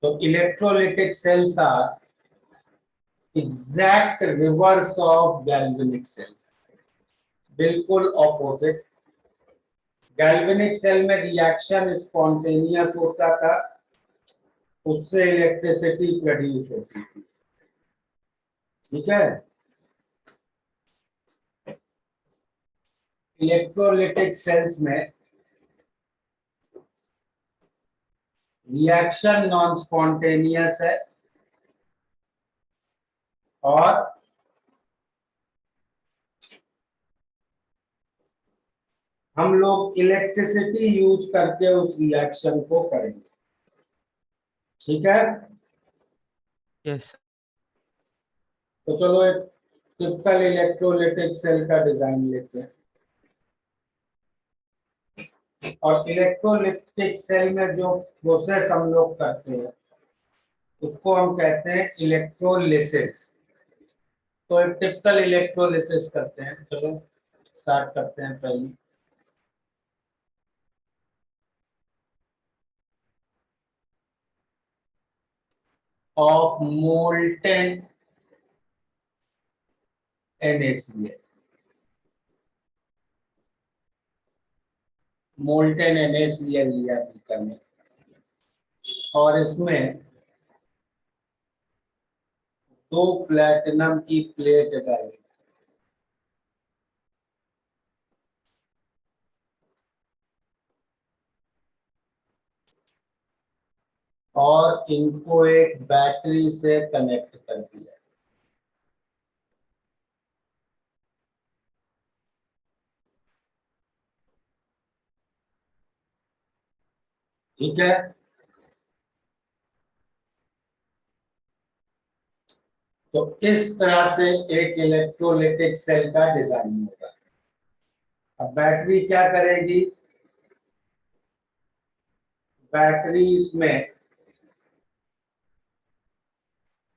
So electrolytic cells are exact reverse of galvanic cells, बिल्कुल opposite. Galvanic cell में reaction spontaneous होता था, उससे इलेक्ट्रिसिटी प्रोड्यूस होती थी, ठीक है। इलेक्ट्रोलिटिक सेल्स में रिएक्शन नॉन स्पॉन्टेनियस है और हम लोग इलेक्ट्रिसिटी यूज करके उस रिएक्शन को करेंगे, ठीक है। यस। तो चलो एक टिपिकल इलेक्ट्रोलिटिक सेल का डिजाइन लेते हैं। और इलेक्ट्रोलिटिक सेल में जो प्रोसेस हम लोग करते हैं उसको हम कहते हैं इलेक्ट्रोलिसिस। तो एक टिपिकल इलेक्ट्रोलिसिस करते हैं, चलो स्टार्ट करते हैं। पहले of molten NaCl, molten NaCl लिया बीकर में और इसमें 2 प्लेटिनम की प्लेट डाली और इनको एक बैटरी से कनेक्ट कर दिया। ठीक है, तो इस तरह से एक इलेक्ट्रोलिटिक सेल का डिजाइन होगा। अब बैटरी क्या करेगी? बैटरी इसमें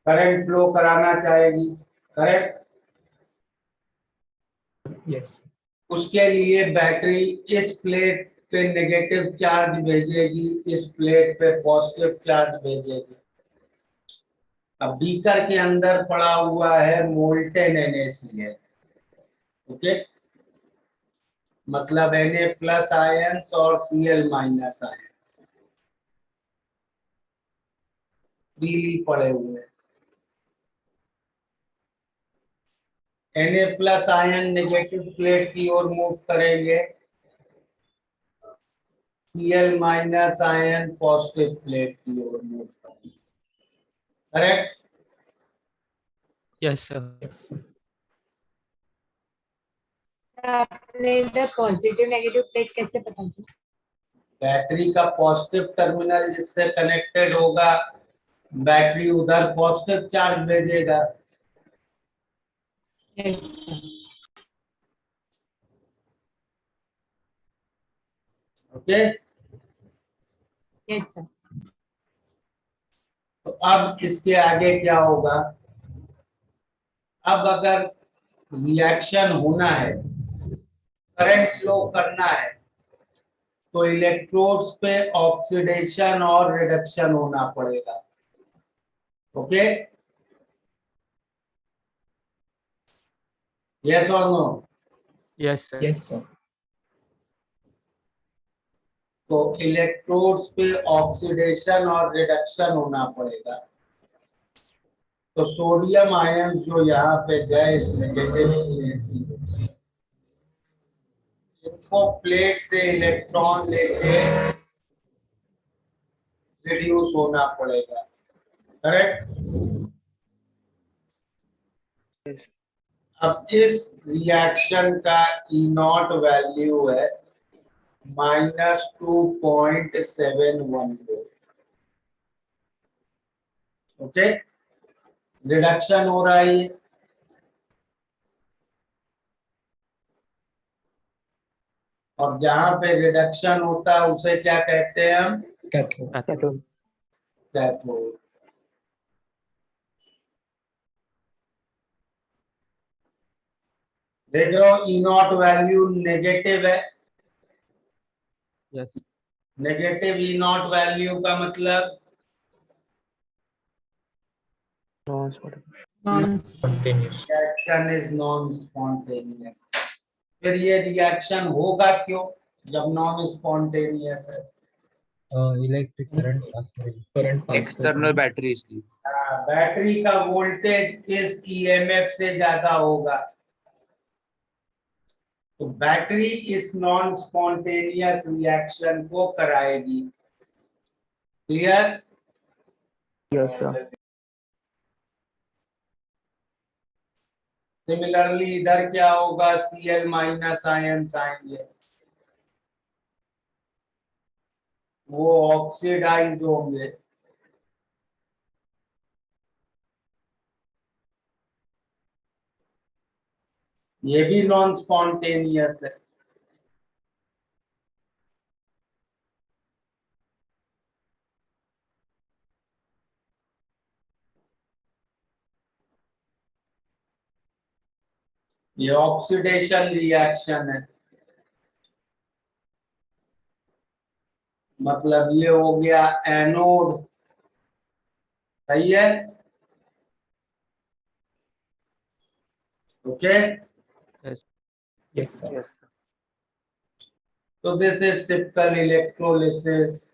करंट फ्लो कराना चाहेगी, करेक्ट? यस। उसके लिए बैटरी इस प्लेट पे नेगेटिव चार्ज भेजेगी, इस प्लेट पे पॉजिटिव चार्ज भेजेगी। अब बीकर के अंदर पड़ा हुआ है मोल्टेन NaCl, ओके, मतलब Na+ आयन और Cl- आयन फ्रीली पड़े हुए हैं। Na+ आयन नेगेटिव प्लेट की ओर मूव करेंगे, Cl- आयन पॉजिटिव प्लेट की ओर मूव करेंगे, करेक्ट? Yes sir. आपने इधर पॉजिटिव नेगेटिव प्लेट कैसे पता की? बैटरी का पॉजिटिव टर्मिनल जिससे कनेक्टेड होगा, बैटरी उधर पॉजिटिव चार्ज भेजेगा। Yes okay, yes sir. तो अब इसके आगे क्या होगा? अब अगर रिएक्शन होना है, करंट फ्लो करना है, तो इलेक्ट्रोड्स पे ऑक्सीडेशन और रिडक्शन होना पड़ेगा, ओके? यस और no? Yes sir. Yes sir. तो इलेक्ट्रोड्स पे ऑक्सीडेशन और रिडक्शन होना पड़ेगा। तो सोडियम आयन जो यहाँ पे गए इस नेगेटिव इनको प्लेट से इलेक्ट्रॉन लेके रिड्यूस होना पड़ेगा, करेक्ट? अब इस रिएक्शन का E0 वैल्यू है -2.714, ओके। रिडक्शन हो रहा है, और जहां पे रिडक्शन होता है उसे क्या कहते हैं हम? कैथोड। कैथोड। देख रहे हो E0 वैल्यू नेगेटिव है। यस। नेगेटिव E0 वैल्यू का मतलब Non Spontaneous. Reaction is non spontaneous. फिर ये रिएक्शन होगा क्यों जब नॉन स्पॉन्टेनियस है? Electric current pass through. External battery इसलिए। बैटरी का वोल्टेज इस ईएमएफ से ज्यादा होगा, तो बैटरी इस नॉन स्पॉन्टेनियस रिएक्शन को कराएगी। क्लियर? Yes, sir. सिमिलरली इधर क्या होगा? Cl माइनस आयंस आएंगे, वो ऑक्सीडाइज होंगे। ये भी नॉन स्पॉन्टेनियस है। ये ऑक्सीडेशन रिएक्शन है, मतलब ये हो गया एनोड। सही है? ओके। Yes. Yes, sir. तो दिस इज टिपिकल इलेक्ट्रोलिसिस।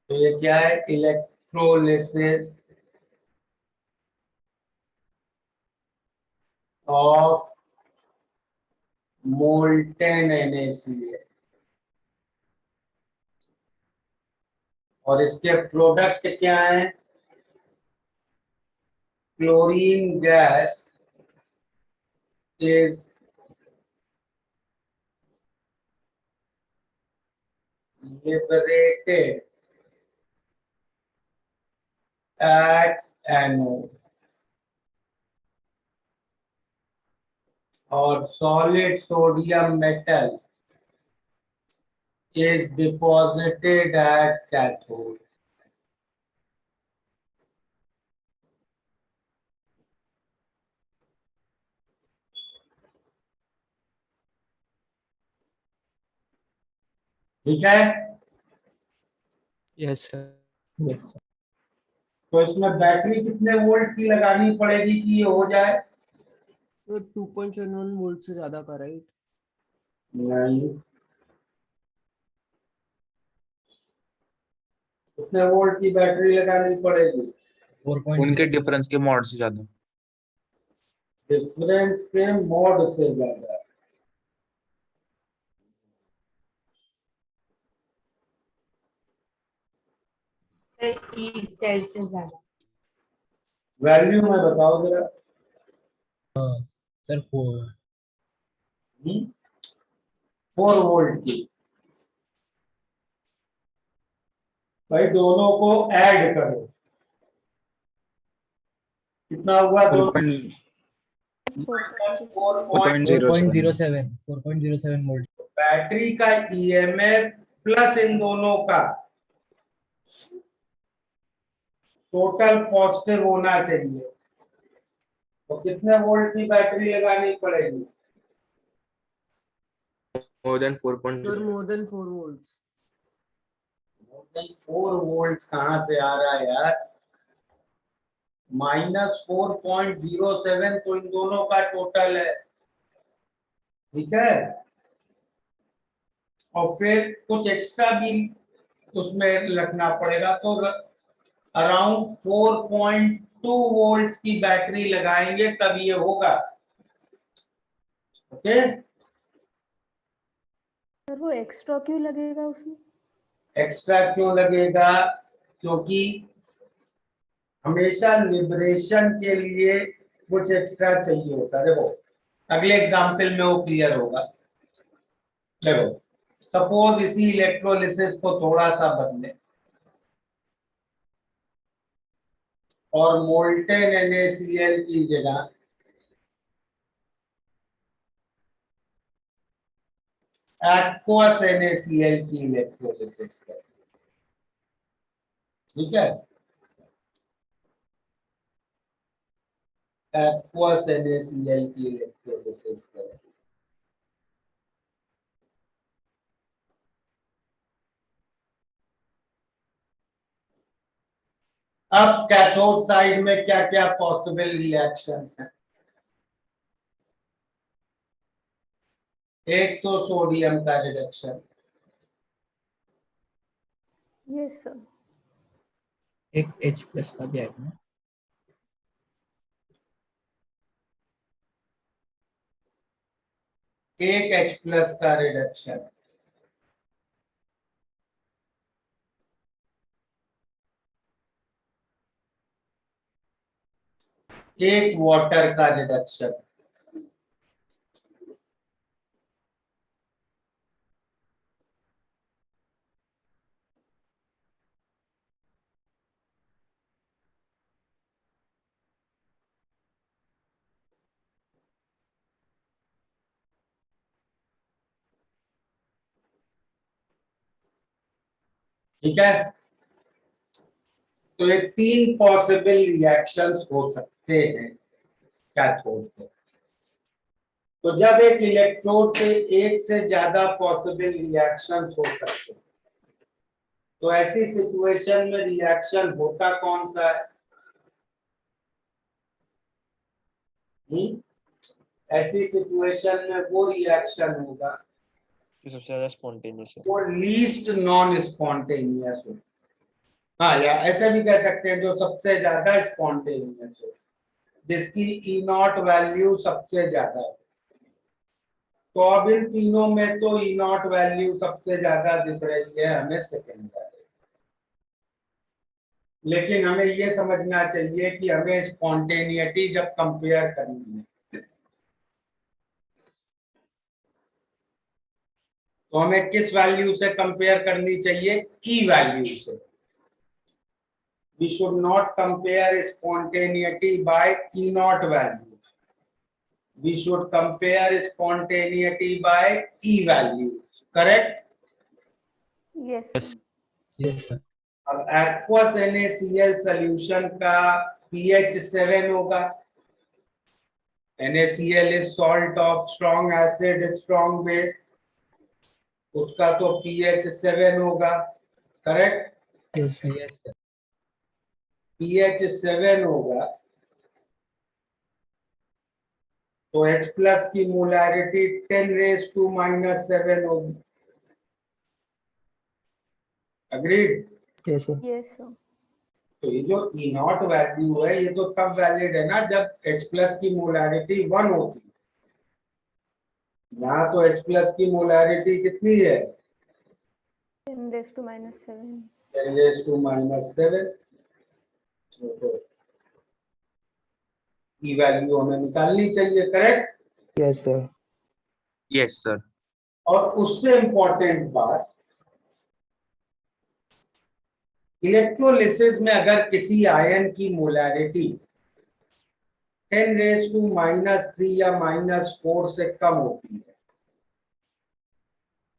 तो ये क्या है? Electrolysis of molten NaCl। और इसके प्रोडक्ट क्या हैं? Chlorine gas is liberated at anode और solid sodium metal is deposited at cathode। ठीक है? Yes, sir. Yes, sir. तो इसमें बैटरी कितने वोल्ट की लगानी पड़ेगी कि ये हो जाए? तो 2.71 वोल्ट से ज्यादा का, राइट? नहीं, कितने वोल्ट की बैटरी लगानी पड़ेगी? 4.0. उनके डिफरेंस के मॉड से ज्यादा। डिफरेंस के मोड से ज्यादा। ई सेल से ज्यादा। वैल्यू में बताओ जरा। Sir, 4. 4 वोल्ट की। भाई दोनों को ऐड करो, कितना हुआ? दोनों 4.07. 4.07 volt. बैटरी का ईएमएफ प्लस इन दोनों का टोटल पॉजिटिव होना चाहिए। तो कितने वोल्ट की बैटरी लगानी पड़ेगी? More than 4.0। Sir more than 4 volts. 4 volt कहाँ से आ रहा है यार? -4.07 तो इन दोनों का टोटल है। ठीक है? और फिर कुछ एक्स्ट्रा भी उसमें लगना पड़ेगा, तो अराउंड 4.2 वोल्ट की बैटरी लगाएंगे तब ये होगा। ओके? सर वो एक्स्ट्रा क्यों लगेगा उसमें? एक्स्ट्रा क्यों लगेगा? क्योंकि हमेशा लिबरेशन के लिए कुछ एक्स्ट्रा चाहिए होता है। देखो अगले एग्जाम्पल में वो क्लियर होगा। देखो सपोज इसी इलेक्ट्रोलिसिस को थोड़ा सा बदले और मोल्टेन NaCl की जगह एक्वस NaCl की इलेक्ट्रोलिसिस करें। ठीक है? एक्वस NaCl की इलेक्ट्रोलिसिस करें। अब कैथोड साइड में क्या क्या पॉसिबल रिएक्शंस हैं? एक तो सोडियम का रिडक्शन, यस सर। एक H प्लस का भी आएगा ना? एक H प्लस का रिडक्शन, एक वाटर का रिडक्शन, ठीक है। तो ये तीन पॉसिबल रिएक्शंस हो सकते हैं कैथोड पे। तो जब एक इलेक्ट्रोड पे एक से ज्यादा पॉसिबल रिएक्शंस हो सकते हैं, तो ऐसी सिचुएशन में रिएक्शन होता कौन सा है? ऐसी सिचुएशन में वो रिएक्शन होगा सबसे ज्यादा स्पॉन्टेनियस है। वो लीस्ट नॉन स्पॉन्टेनियस हो। हाँ, या ऐसे भी कह सकते हैं जो सबसे ज्यादा स्पॉन्टेनियस हो, जिसकी ई नॉट वैल्यू सबसे ज्यादा है। तो अब इन तीनों में तो ई नॉट वैल्यू सबसे ज्यादा दिख रही है हमें सेकेंडरी, लेकिन हमें ये समझना चाहिए कि हमें स्पॉन्टेनियटी जब कंपेयर करनी है तो हमें किस वैल्यू से कंपेयर करनी चाहिए? ई वैल्यू से। We should not compare spontaneity by E naught value, we should compare spontaneity by E values, correct? Yes yes sir. अब एक्वस NaCl सॉल्यूशन का pH 7 होगा। NaCl is salt of strong acid strong base, उसका तो pH 7 होगा, correct? Yes sir. pH 7 होगा तो H plus की molarity 10⁻⁻7 होगी। Agreed? Yes sir. Yes sir. तो ये जो ई नॉट वैल्यू है ये तो तब वैलिड है ना जब H प्लस की मोलैरिटी 1 होती है। यहाँ तो H प्लस की मोलैरिटी कितनी है? 10⁻⁻7। 10⁻⁻7। की वैल्यू हमें निकालनी चाहिए, correct? Yes sir. Yes sir. और उससे इंपॉर्टेंट बात, इलेक्ट्रोलिसिस में अगर किसी आयन की मोलैरिटी 10⁻³ या -4 से कम होती है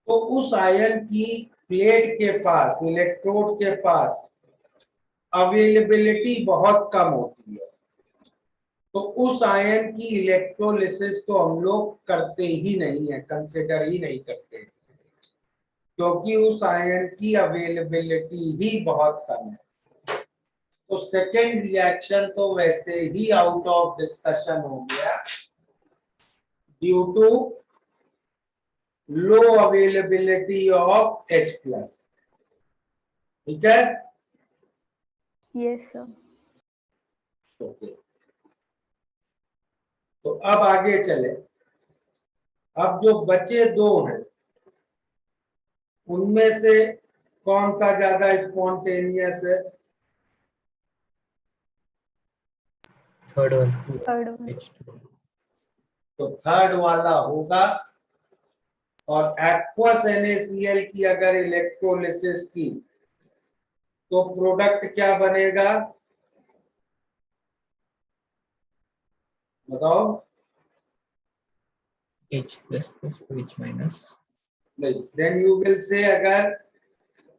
तो उस आयन की प्लेट के पास, इलेक्ट्रोड के पास अवेलेबिलिटी बहुत कम होती है। तो उस आयन की इलेक्ट्रोलिसिस तो हम लोग करते ही नहीं है, कंसिडर ही नहीं करते, क्योंकि उस आयन की अवेलेबिलिटी ही बहुत कम है। तो सेकेंड रिएक्शन तो वैसे ही आउट ऑफ डिस्कशन हो गया due to low availability of H plus, ठीक है? Yes sir. ओके, तो अब आगे चले। अब जो बचे दो हैं उनमें से कौन सा ज्यादा स्पॉन्टेनियस है? Third one. Third one. तो थर्ड वाला होगा। और एक्वस NaCl की अगर इलेक्ट्रोलिसिस की तो प्रोडक्ट क्या बनेगा बताओ? H plus plus H minus. नहीं, देन यू विल से अगर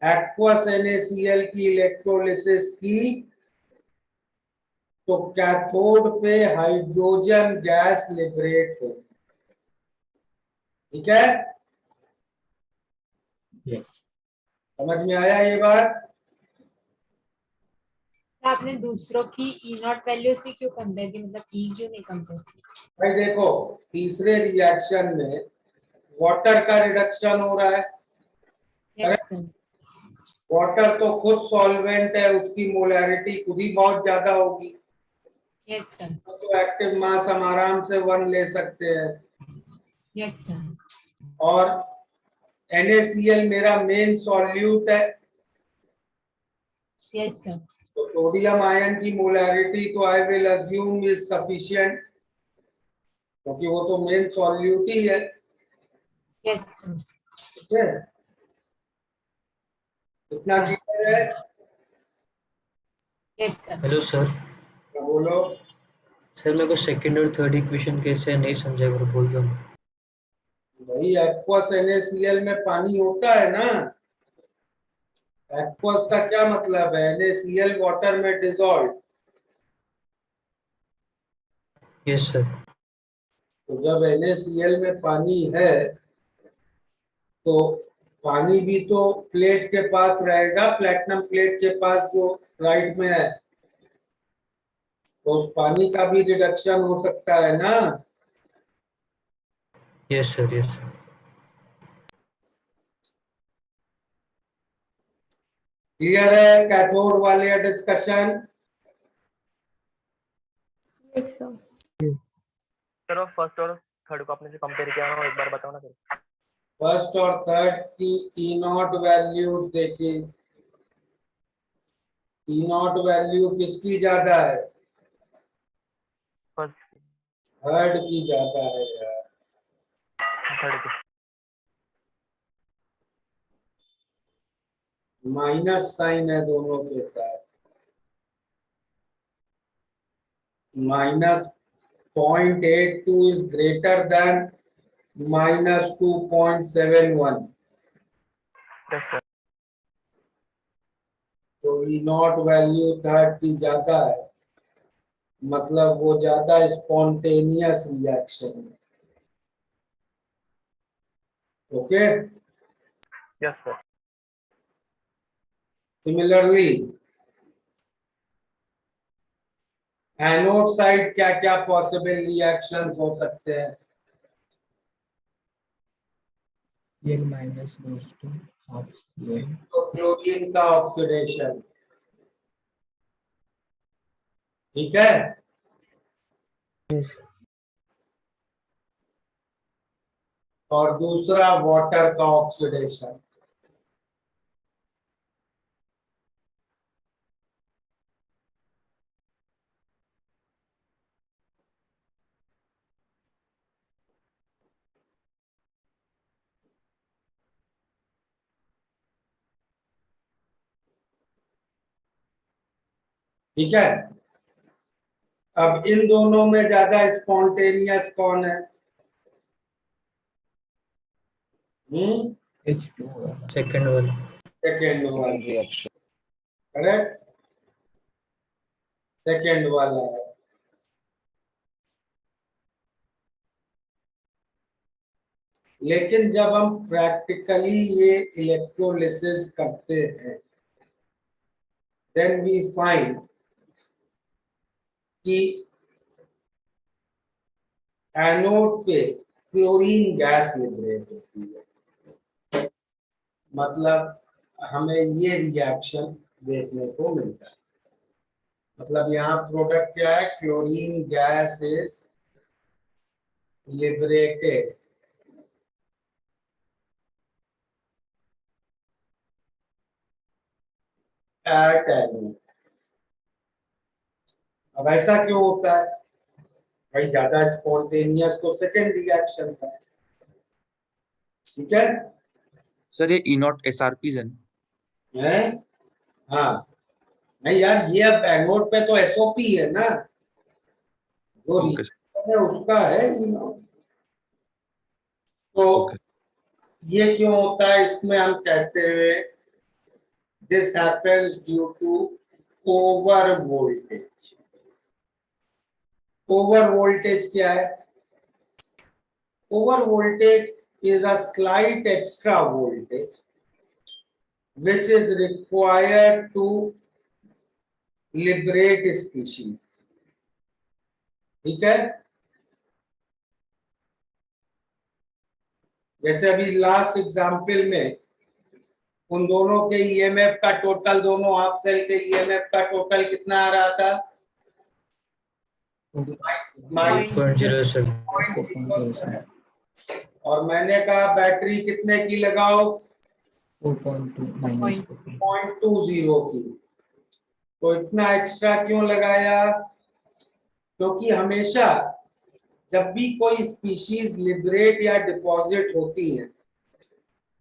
एक्वस NaCl की इलेक्ट्रोलिसिस की तो कैथोड पे हाइड्रोजन गैस लिबरेट होगी, ठीक है? यस। समझ में आया ये बात? आप आपने दूसरों की ई नॉट वैल्यू से क्यों कंपेयर की, मतलब ई क्यों नहीं कंपेयर की? भाई देखो, तीसरे रिएक्शन में वाटर का रिडक्शन हो रहा है। Yes sir. वाटर तो खुद सॉल्वेंट है, उसकी मोलैरिटी खुद ही बहुत ज्यादा होगी, यस सर। तो एक्टिव मास हम आराम से 1 ले सकते हैं। Yes sir. और NaCl मेरा मेन सॉल्यूट है, यस सर। तो सोडियम आयन की मोलैरिटी तो I will assume is sufficient, क्योंकि वो तो मेन सॉल्यूट ही है। Yes sir. ठीक है, इतना क्लियर है? Yes sir. Hello sir. क्या बोलो? सर मेरे को सेकंड और थर्ड इक्वेशन कैसे है नहीं समझा, एक बार बोल दो। भाई एक्वस NaCl में पानी होता है ना। एक्वस का क्या मतलब है? NaCl वाटर में डिसॉल्व। Yes sir. तो जब NaCl में पानी है तो पानी भी तो प्लेट के पास रहेगा, प्लेटिनम प्लेट के पास जो राइट में है, तो उस पानी का भी रिडक्शन हो सकता है ना। Yes sir. Yes sir. Clear है कैथोड वाले डिस्कशन? Yes, sir. चलो फर्स्ट और थर्ड को आपने से कंपेयर किया है, एक बार बताओ ना सर। फर्स्ट और थर्ड की ई नॉट वैल्यू देखिए, ई नॉट वैल्यू किसकी ज्यादा है? फर्स्ट थर्ड की ज्यादा है यार। थर्ड के माइनस साइन है दोनों के साथ, -0.82 is greater than -2.71, yes sir. तो ई नॉट वैल्यू थर्ड की ज्यादा है, मतलब वो ज्यादा स्पॉन्टेनियस रिएक्शन है। Okay, yes sir. Similarly anode side क्या क्या पॉसिबल रिएक्शंस हो सकते हैं? Cl minus goes to half Cl. तो क्लोरीन का ऑक्सीडेशन, ठीक है। और दूसरा वाटर का ऑक्सीडेशन, ठीक है। अब इन दोनों में ज्यादा स्पॉन्टेनियस कौन है? H2 वाला सेकंड वाला। सेकेंड वाला, सेकंड रिएक्शन। करेक्ट, सेकेंड वाला है। लेकिन जब हम प्रैक्टिकली ये इलेक्ट्रोलिसिस करते हैं, देन वी फाइंड कि एनोड पे क्लोरीन गैस लिबरेट होती है, मतलब हमें ये रिएक्शन देखने को मिलता है। मतलब यहाँ प्रोडक्ट क्या है? Chlorine gas is liberated at anode. अब ऐसा क्यों होता है भाई? ज्यादा स्पॉन्टेनियस तो सेकेंड रिएक्शन का है, ठीक है। सर ये ई नॉट SRPs है ना? हैं? हाँ, नहीं यार, ये अब एनोड पे तो SOP है ना, जो ओके सर। रिएक्शन है उसका है you know। तो ओके ये क्यों होता है? इसमें हम कहते हैं this happens due to over voltage. Over voltage क्या है? Over voltage is a slight extra voltage which is required to liberate species. ठीक है, जैसे अभी लास्ट एग्जाम्पल में उन दोनों के ईएमएफ का टोटल, दोनों हाफ सेल के ईएमएफ का टोटल कितना आ रहा था? 8.07। और मैंने कहा बैटरी कितने की लगाओ? 0.20 0.20 की। तो इतना एक्स्ट्रा क्यों लगाया? क्योंकि हमेशा जब भी कोई स्पीशीज लिबरेट या डिपॉजिट होती है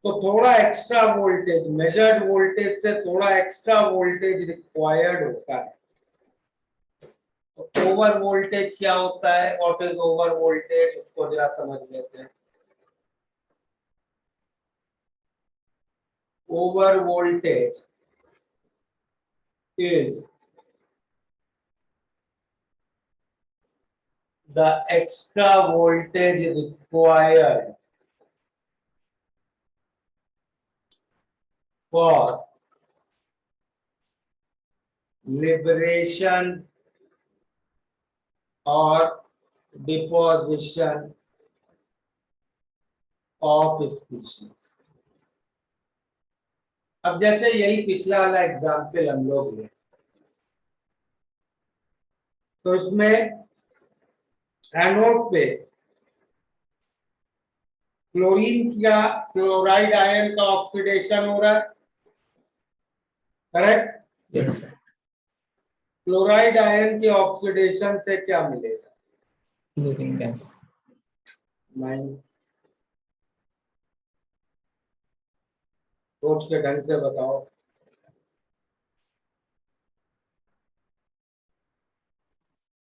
तो थोड़ा एक्स्ट्रा वोल्टेज, मेजर्ड वोल्टेज से थोड़ा एक्स्ट्रा वोल्टेज रिक्वायर्ड होता है। तो ओवर वोल्टेज क्या होता है? व्हाट इज ओवर वोल्टेज, उसको जरा समझ लेते हैं। Over voltage is the extra voltage required for liberation or deposition of species। अब जैसे यही पिछला वाला एग्जाम्पल हम लोग लें, तो इसमें एनोड पे क्लोरीन या क्लोराइड आयन का ऑक्सीडेशन हो रहा है, करेक्ट? Yes, क्लोराइड आयन के ऑक्सीडेशन से क्या मिलेगा? chlorine gas. नहीं, सोच के ढंग से बताओ।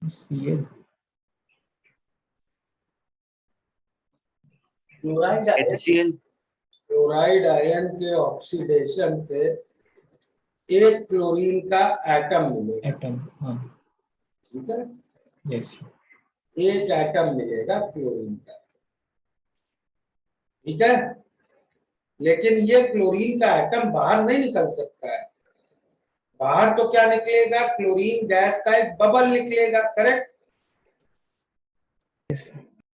Cl. Chloride ion, HCl। Chloride ion के ऑक्सीडेशन से एक क्लोरीन का एटम मिलेगा। Atom. हाँ. ठीक है, Yes. एक एटम मिलेगा क्लोरीन का। ठीक है, लेकिन ये क्लोरीन का एटम बाहर नहीं निकल सकता है। बाहर तो क्या निकलेगा? क्लोरीन गैस का एक बबल निकलेगा, करेक्ट?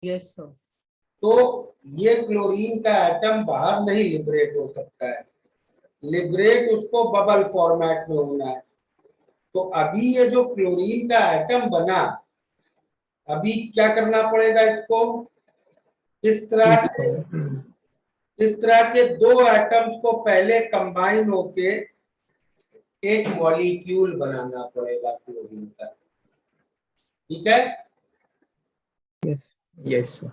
Yes sir. तो ये क्लोरीन का एटम बाहर नहीं लिबरेट हो सकता है, लिबरेट उसको बबल फॉर्मेट में होना है। तो अभी ये जो क्लोरीन का एटम बना, अभी क्या करना पड़ेगा इसको? इस तरह के दो एटम्स को पहले कंबाइन होके एक मॉलिक्यूल बनाना पड़ेगा क्लोरीन का। ठीक है, Yes. Yes, sir.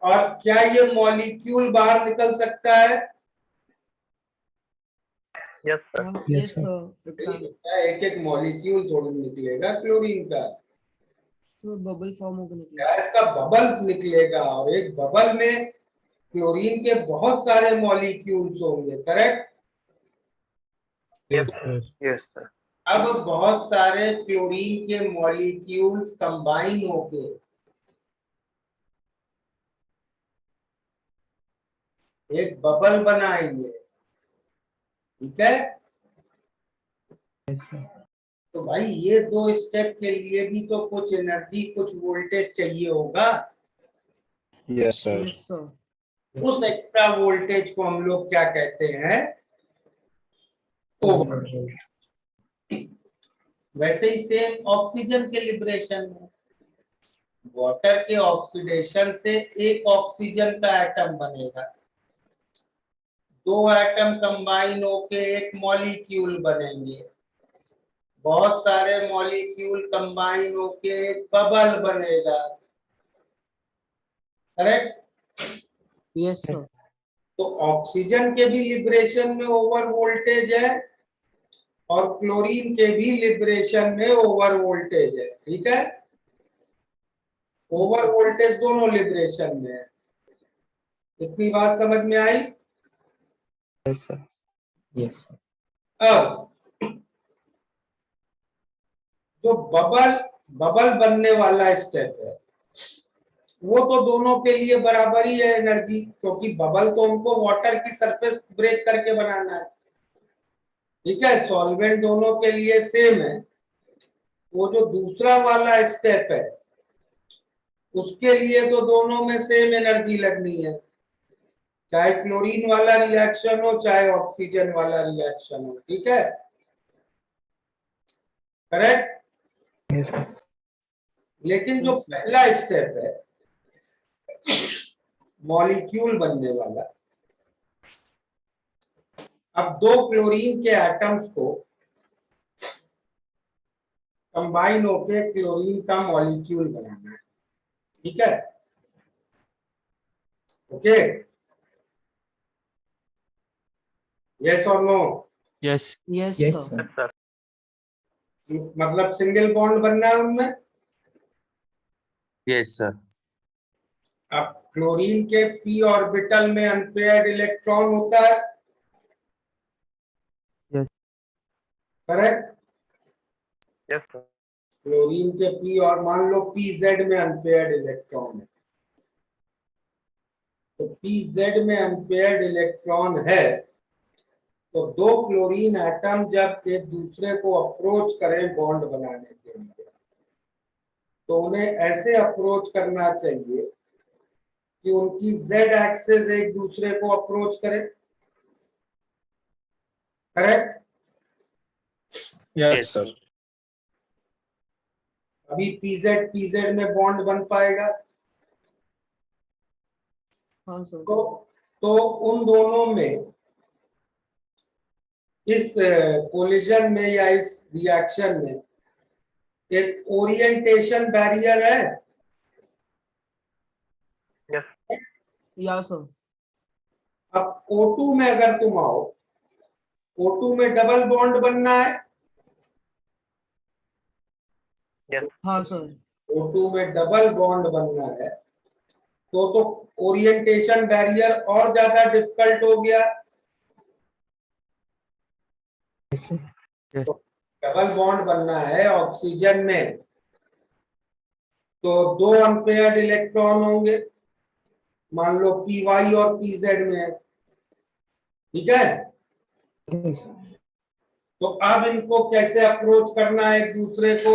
और क्या ये मॉलिक्यूल बाहर निकल सकता है? Yes sir. Yes sir. एक एक मॉलिक्यूल थोड़ी निकलेगा क्लोरीन का, सर बबल फॉर्म होकर निकला। गैस का बबल निकलेगा, और एक बबल में क्लोरीन के बहुत सारे मॉलिक्यूल्स होंगे, correct? Yes sir. Yes sir. अब बहुत सारे क्लोरीन के मॉलिक्यूल्स कंबाइन होके एक बबल बनाएंगे। ठीक है, तो भाई ये दो स्टेप के लिए भी तो कुछ एनर्जी, कुछ वोल्टेज चाहिए होगा। Yes, sir. Yes sir. उस एक्स्ट्रा वोल्टेज को हम लोग क्या कहते हैं? ओवर। वैसे ही सेम ऑक्सीजन के लिबरेशन में, वाटर के ऑक्सीडेशन से एक ऑक्सीजन का एटम बनेगा, दो एटम कंबाइन होके एक मॉलिक्यूल बनेंगे, बहुत सारे मॉलिक्यूल कंबाइन होके एक बबल बनेगा, करेक्ट? Yes sir. तो ऑक्सीजन के भी लिबरेशन में ओवर वोल्टेज है और क्लोरीन के भी लिबरेशन में ओवर वोल्टेज है। ठीक है, ओवर वोल्टेज दोनों लिबरेशन में है। इतनी बात समझ में आई? Yes, sir. Yes, sir. अब जो बबल बनने वाला स्टेप है, वो तो दोनों के लिए बराबर ही है एनर्जी, क्योंकि बबल तो उनको वाटर की सरफेस ब्रेक करके बनाना है। ठीक है, सॉल्वेंट दोनों के लिए सेम है, वो जो दूसरा वाला स्टेप है उसके लिए तो दोनों में सेम एनर्जी लगनी है, चाहे क्लोरीन वाला रिएक्शन हो चाहे ऑक्सीजन वाला रिएक्शन हो, ठीक है, करेक्ट। Yes, sir. लेकिन जो पहला स्टेप है मॉलिक्यूल बनने वाला, अब दो क्लोरीन के एटम्स को कंबाइन होके क्लोरीन का मॉलिक्यूल बनाना है, ठीक है, ओके, यस और no? Yes Yes, sir sir. Yes sir. मतलब सिंगल बॉन्ड बनना है उनमें। Yes, sir. अब क्लोरीन के p ऑर्बिटल में अनपेयर्ड इलेक्ट्रॉन होता है, Yes. Correct. Yes sir. Chlorine के p और मान लो pz में अनपेयर्ड इलेक्ट्रॉन है, तो pz में अनपेयर्ड इलेक्ट्रॉन है तो दो क्लोरीन एटम जब एक दूसरे को अप्रोच करें बॉन्ड बनाने के लिए तो उन्हें ऐसे अप्रोच करना चाहिए कि उनकी z एक्सिस एक दूसरे को अप्रोच करे, करेक्ट। Yes, sir. अभी pz में बॉन्ड बन पाएगा, हाँ सर तो उन दोनों में इस कोलिजन में या इस रिएक्शन में एक ओरिएंटेशन बैरियर है, यस या सर अब O2 में अगर तुम आओ, O2 में डबल बॉन्ड बनना है, यस हाँ सर O2 में डबल बॉन्ड बनना है तो ओरिएंटेशन बैरियर और ज्यादा डिफिकल्ट हो गया। Yes, sir. Yes. Double bond बनना है ऑक्सीजन में तो दो अनपेयर्ड इलेक्ट्रॉन होंगे, मान लो py और pz में है, ठीक है। Yes. तो अब इनको कैसे अप्रोच करना है एक दूसरे को,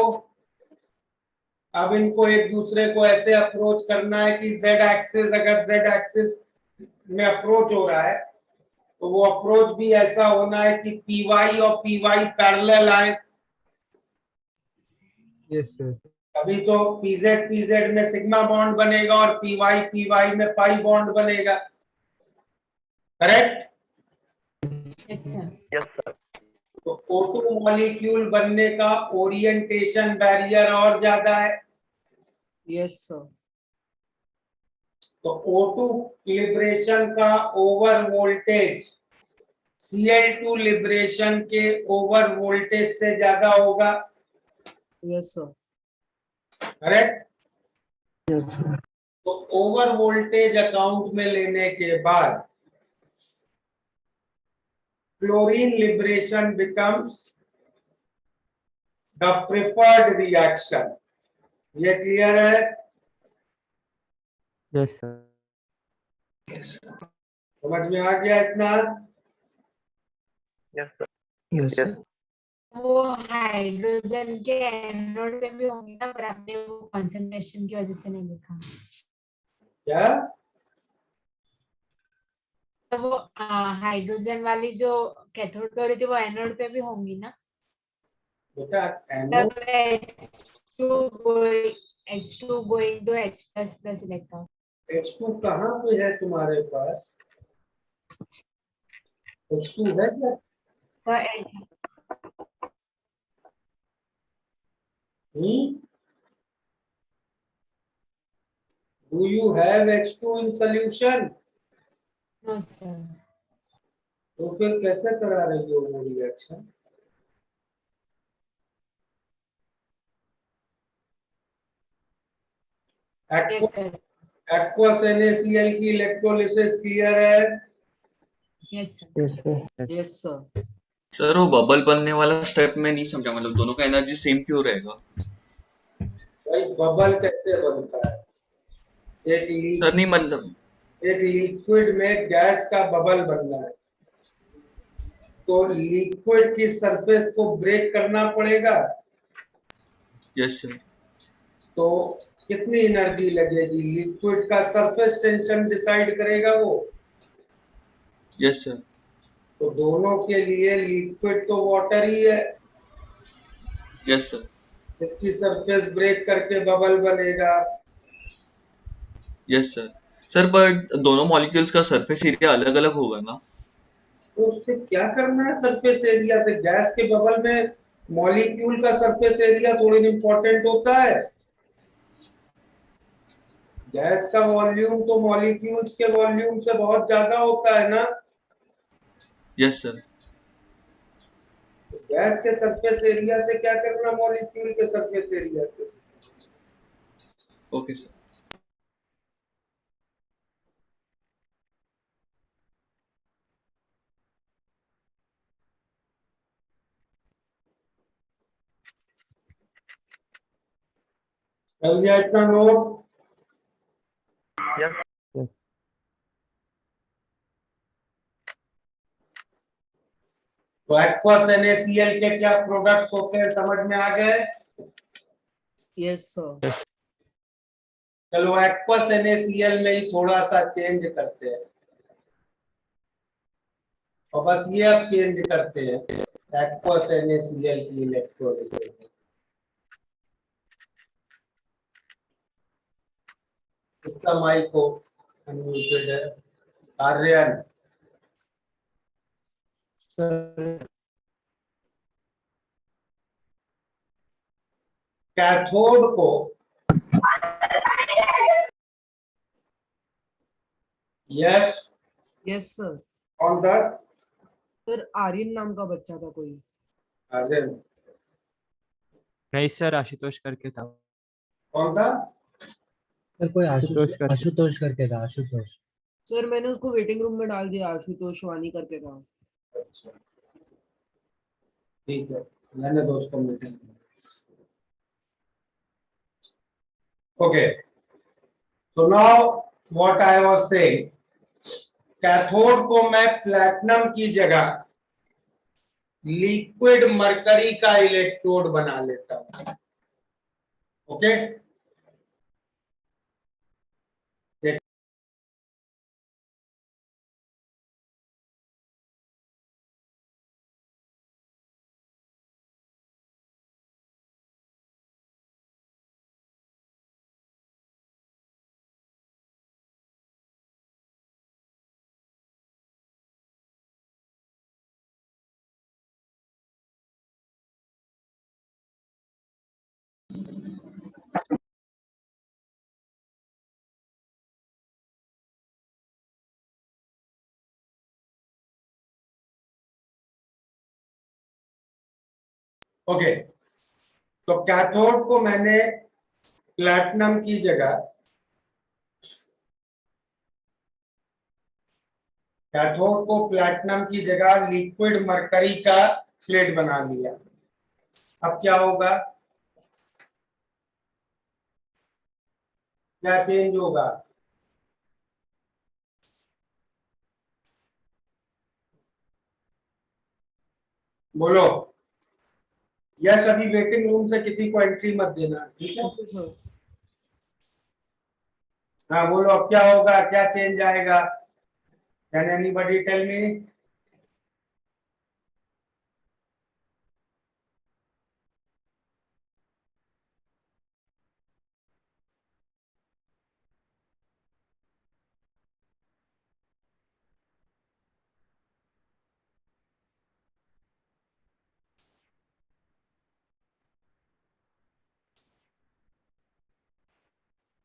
अब इनको एक दूसरे को ऐसे अप्रोच करना है कि z एक्सिस, अगर z एक्सिस में अप्रोच हो रहा है तो वो अप्रोच भी ऐसा होना है कि py और py पैरेलल आए, Yes, sir. तभी तो pz में सिग्मा बॉन्ड बनेगा और py में पाई बॉन्ड बनेगा, correct. Yes sir. Yes sir. तो O2 मॉलिक्यूल बनने का ओरिएंटेशन बैरियर और ज्यादा है, यस सर तो O2 लिबरेशन का ओवर वोल्टेज Cl2 लिबरेशन के ओवर वोल्टेज से ज्यादा होगा, yes sir correct. Yes, sir. तो ओवर वोल्टेज अकाउंट में लेने के बाद chlorine liberation becomes the preferred reaction, ये क्लियर है? Yes, sir. समझ में आ गया इतना? Yes sir. Yes, sir. वो हाइड्रोजन के एनोड पे भी होंगे ना, पर आपने वो कंसंट्रेशन की वजह से नहीं लिखा। क्या? तो वो हाइड्रोजन वाली जो कैथोड पे हो रही थी वो एनोड पे भी होंगी ना, बेटा एनोड तब H2 going to H++ electron. H2 कहाँ पे है तुम्हारे पास? H2 है क्या? Do you have H2 in solution? No sir. तो फिर कैसे करा रही हो वो reaction? Yes sir. Aqueous NaCl की इलेक्ट्रोलिसिस क्लियर है? Yes sir. Yes, sir. Yes sir sir वो बबल बनने वाला स्टेप में नहीं समझा, मतलब दोनों का एनर्जी सेम क्यों रहेगा? भाई बबल कैसे बनता है? एक सर नहीं मतलब लिक्विड में गैस का बबल बनना है तो लिक्विड की सरफेस को ब्रेक करना पड़ेगा, यस सर। तो कितनी एनर्जी लगेगी? लिक्विड का सरफेस टेंशन डिसाइड करेगा वो। Yes sir. तो दोनों के लिए लिक्विड तो वाटर ही है, यस सर। इसकी सरफेस ब्रेक करके बबल बनेगा। Yes sir. सर पर दोनों मॉलिक्यूल्स का सरफेस एरिया अलग अलग होगा ना? तो उससे क्या करना है सरफेस एरिया से? गैस के बबल में मॉलिक्यूल का सरफेस एरिया थोड़ी इंपॉर्टेंट होता है। गैस का वॉल्यूम तो मॉलिक्यूल्स के वॉल्यूम से बहुत ज्यादा होता है ना। Yes sir. तो गैस के सरफेस एरिया से क्या करना मॉलिक्यूल के सरफेस एरिया से? Okay sir. चल दिया इतना नोट? यस तो एक्वस NaCl के क्या प्रोडक्ट होते हैं समझ में आ गए? Yes sir. चलो एक्वस NaCl में ही थोड़ा सा चेंज करते हैं, और बस ये अब चेंज करते हैं एक्वस NaCl की इलेक्ट्रोलिसिस। इसका माइक को अनम्यूटेड है। आर्यन, सर कैथोड को yes yes sir. On the sir Aryan नाम का बच्चा था कोई। आर्यन नहीं सर, आशुतोष करके था। ऑन द सर कोई आशुतोष करके। आशुतोष करके था, आशुतोष। सर मैंने उसको वेटिंग रूम में डाल दिया, आशुतोष वानी करके था। अच्छा ठीक है, मैंने दोस्तों meeting. Okay, so now what I was saying, cathode को मैं प्लैटिनम की जगह लिक्विड मरकरी का इलेक्ट्रोड बना लेता हूं। ओके ओके, तो कैथोड को मैंने प्लैटिनम की जगह लिक्विड मरकरी का प्लेट बना लिया। अब क्या होगा? क्या चेंज होगा? बोलो। यस, अभी वेटिंग रूम से किसी को एंट्री मत देना, ठीक है? Okay sir. हाँ बोलो, अब क्या होगा? क्या चेंज आएगा? Can anybody tell me?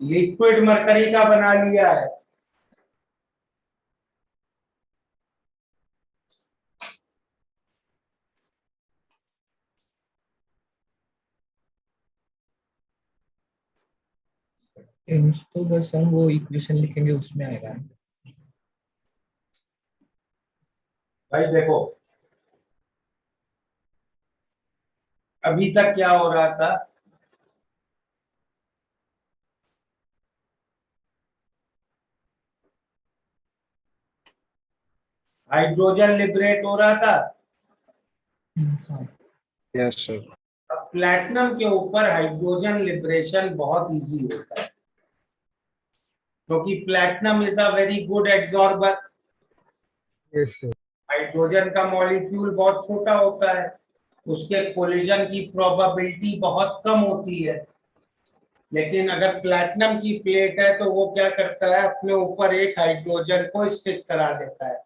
Liquid mercury का बना लिया है। तो बस हम वो इक्वेशन लिखेंगे उसमें आएगा। भाई देखो, अभी तक क्या हो रहा था? हाइड्रोजन लिबरेट हो रहा था। हाँ। Yes sir. प्लैटिनम के ऊपर हाइड्रोजन लिबरेशन बहुत इजी होता है, क्योंकि platinum is a very good absorber. Yes, sir. Hydrogen का मॉलिक्यूल बहुत छोटा होता है, उसके कोलिजन की प्रोबेबिलिटी बहुत कम होती है। लेकिन अगर प्लैटिनम की प्लेट है तो वो क्या करता है, अपने ऊपर एक हाइड्रोजन को स्टिक करा लेता है।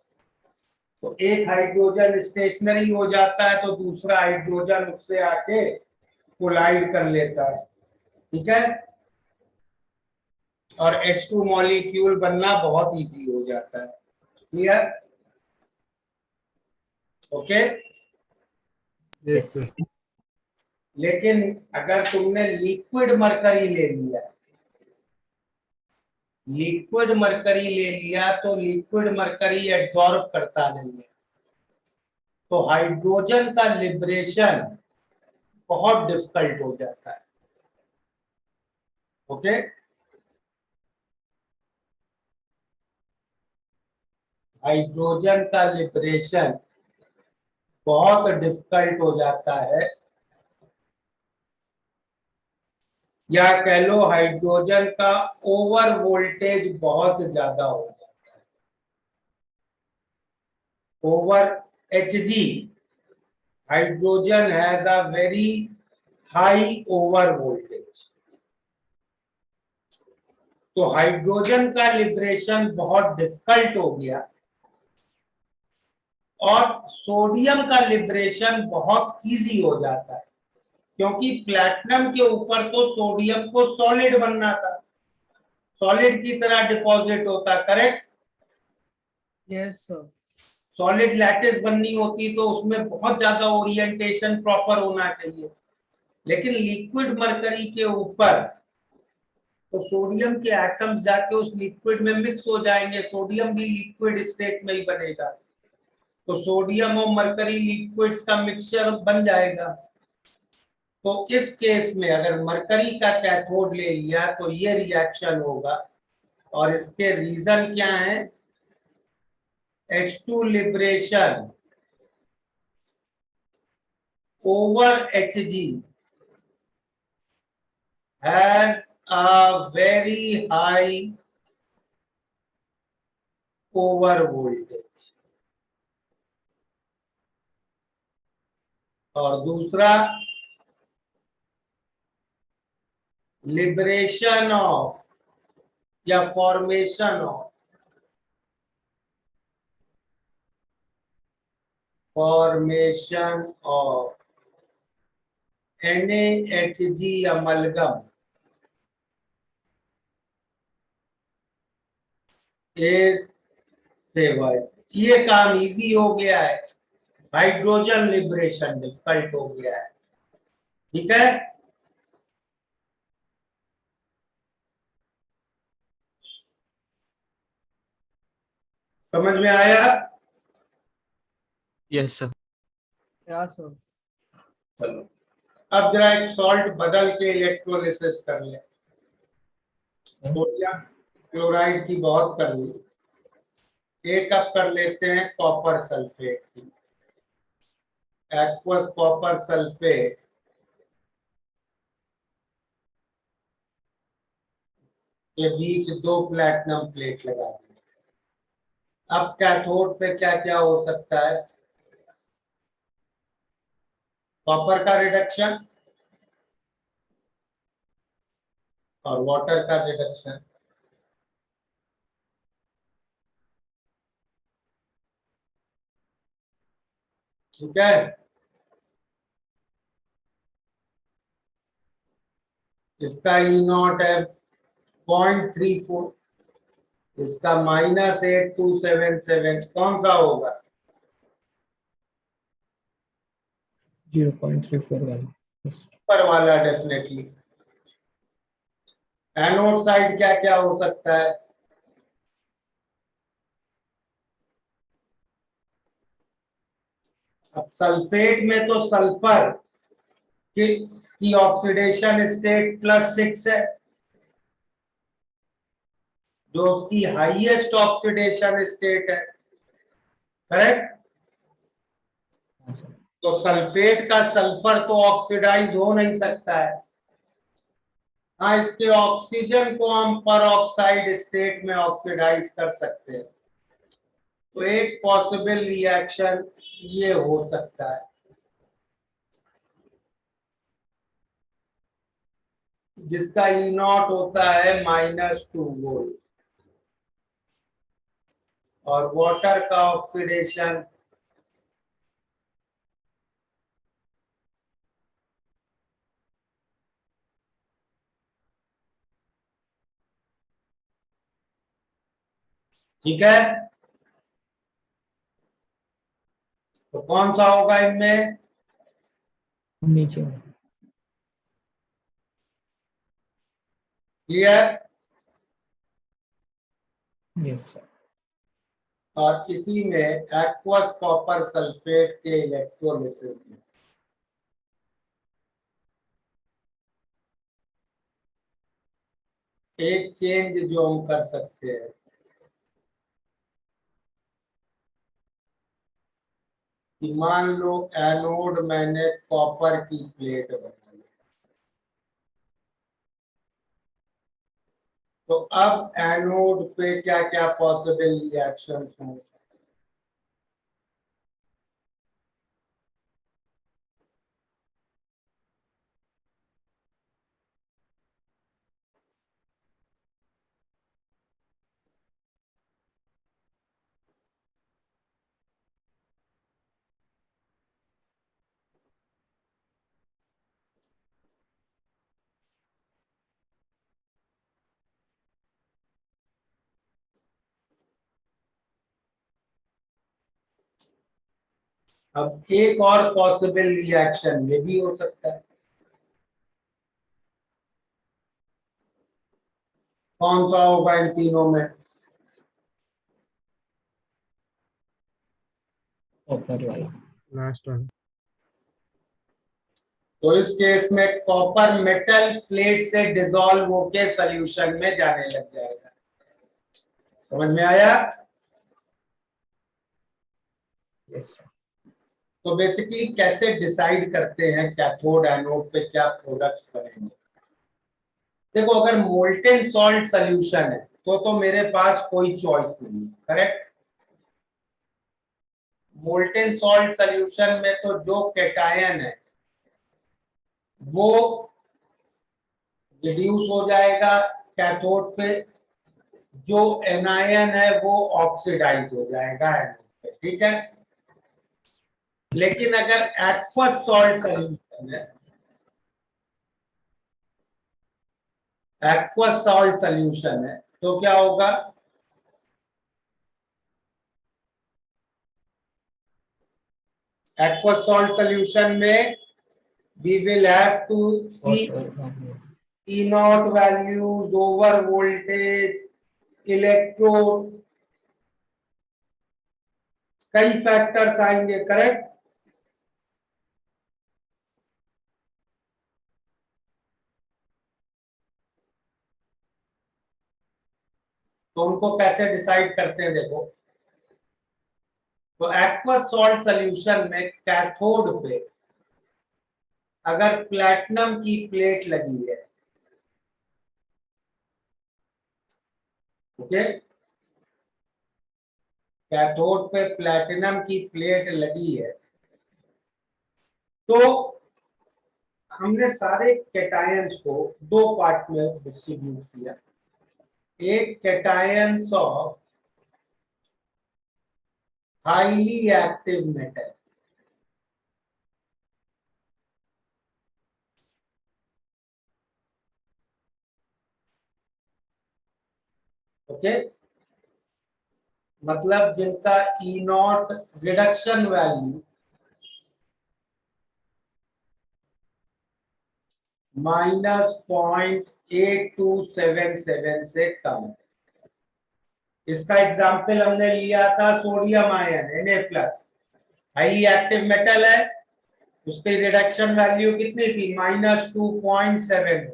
तो एक हाइड्रोजन स्टेशनरी हो जाता है तो दूसरा हाइड्रोजन उससे आके कोलाइड कर लेता है, ठीक है, और H2 मॉलिक्यूल बनना बहुत इजी हो जाता है। क्लियर? ओके। Yes, sir. लेकिन अगर तुमने लिक्विड मरकरी ले लिया, लिक्विड मरकरी ले लिया तो लिक्विड मरकरी एब्जॉर्ब करता नहीं है, तो हाइड्रोजन का लिबरेशन बहुत डिफिकल्ट हो जाता है। ओके, हाइड्रोजन का लिबरेशन बहुत डिफिकल्ट हो जाता है, या कह लो हाइड्रोजन का ओवर वोल्टेज बहुत ज्यादा हो जाता है। Over Hg, hydrogen has a very high over voltage, तो हाइड्रोजन का लिबरेशन बहुत डिफिकल्ट हो गया, और सोडियम का लिबरेशन बहुत इजी हो जाता है, क्योंकि प्लैटिनम के ऊपर तो सोडियम को सॉलिड बनना था, सॉलिड की तरह डिपॉजिट होता, correct? Yes sir. Solid lattice बननी होती तो उसमें बहुत ज्यादा ओरिएंटेशन प्रॉपर होना चाहिए। लेकिन लिक्विड मरकरी के ऊपर तो सोडियम के एटम्स जाके उस लिक्विड में मिक्स हो जाएंगे, सोडियम भी लिक्विड स्टेट में ही बनेगा, तो सोडियम और मरकरी लिक्विड्स का मिक्सचर बन जाएगा। तो इस केस में अगर मरकरी का कैथोड ले लिया तो ये रिएक्शन होगा, और इसके रीजन क्या है? H2 liberation over Hg has a very high over voltage, और दूसरा लिबरेशन ऑफ या formation of NaHg amalgam is favored। ये काम इजी हो गया है, हाइड्रोजन लिबरेशन डिफिकल्ट हो गया है, ठीक है। समझ में आया? Yes, sir. या सर। चलो अब जरा एक सॉल्ट बदल के इलेक्ट्रोलिसिस कर ले। सोडियम क्लोराइड की बहुत कर ली, एक अब कर लेते हैं कॉपर सल्फेट की। एक्वस कॉपर सल्फेट के बीच 2 प्लैटिनम प्लेट लगा दी। अब कैथोड पे क्या क्या हो सकता है? कॉपर का रिडक्शन और वाटर का रिडक्शन। ठीक है, इसका E0 है 0.34, इसका -8277, कौन सा होगा? 0.341। ऊपर वाला डेफिनेटली। एनोड साइड क्या क्या हो सकता है? अब सल्फेट में तो सल्फर की ऑक्सीडेशन स्टेट +6 है, जो उसकी हाईएस्ट ऑक्सीडेशन स्टेट है, करेक्ट? तो सल्फेट का सल्फर तो ऑक्सीडाइज हो नहीं सकता है। हाँ, इसके ऑक्सीजन को हम पर ऑक्साइड स्टेट में ऑक्सीडाइज कर सकते हैं। तो एक पॉसिबल रिएक्शन ये हो सकता है, जिसका ई नॉट होता है -2 वोल्ट और वाटर का ऑक्सीडेशन ठीक है। तो कौन सा होगा इनमें? नीचे क्लियर? Yes sir. और इसी में एक्वस कॉपर सल्फेट के इलेक्ट्रोलिसिस में एक चेंज जो हम कर सकते हैं, कि मान लो एनोड मैंने कॉपर की प्लेट बनाई, तो अब एनोड पे क्या क्या पॉसिबल रिएक्शन होंगे? अब एक और पॉसिबल रिएक्शन ये भी हो सकता है। कौन सा होगा इन तीनों में? कॉपर वाला। Last one. तो इस केस में कॉपर मेटल प्लेट से डिसॉल्व होके सॉल्यूशन में जाने लग जाएगा। समझ में आया? Yes sir. तो बेसिकली कैसे डिसाइड करते हैं कैथोड एनोड पे क्या प्रोडक्ट्स बनेंगे? देखो, अगर मोल्टेन सॉल्ट सॉल्यूशन है तो मेरे पास कोई चॉइस नहीं है, करेक्ट? मोल्टेन सॉल्ट सॉल्यूशन में तो जो कैटायन है वो रिड्यूस हो जाएगा कैथोड पे, जो एनायन है वो ऑक्सीडाइज हो जाएगा एनोड पे, ठीक है। लेकिन अगर एक्वस सॉल्ट सॉल्यूशन है, एक्वस सॉल्ट सॉल्यूशन है, तो क्या होगा? aqueous salt solution में we will have to see E naught values, over voltage, electrode, कई फैक्टर्स आएंगे, करेक्ट? तो उनको कैसे डिसाइड करते हैं? देखो, तो एक्वस सॉल्ट सॉल्यूशन में कैथोड पे अगर प्लैटिनम की प्लेट लगी है, ओके, कैथोड पे प्लैटिनम की प्लेट लगी है, तो हमने सारे कैटायंस को दो पार्ट में डिस्ट्रीब्यूट किया। एक cations of highly active metal, okay, मतलब जिनका ई नॉट रिडक्शन वैल्यू -0.8277 से कम है। इसका एग्जाम्पल हमने लिया था sodium ion Na+, highly active metal है, उसकी रिडक्शन वैल्यू कितनी थी? -2.7,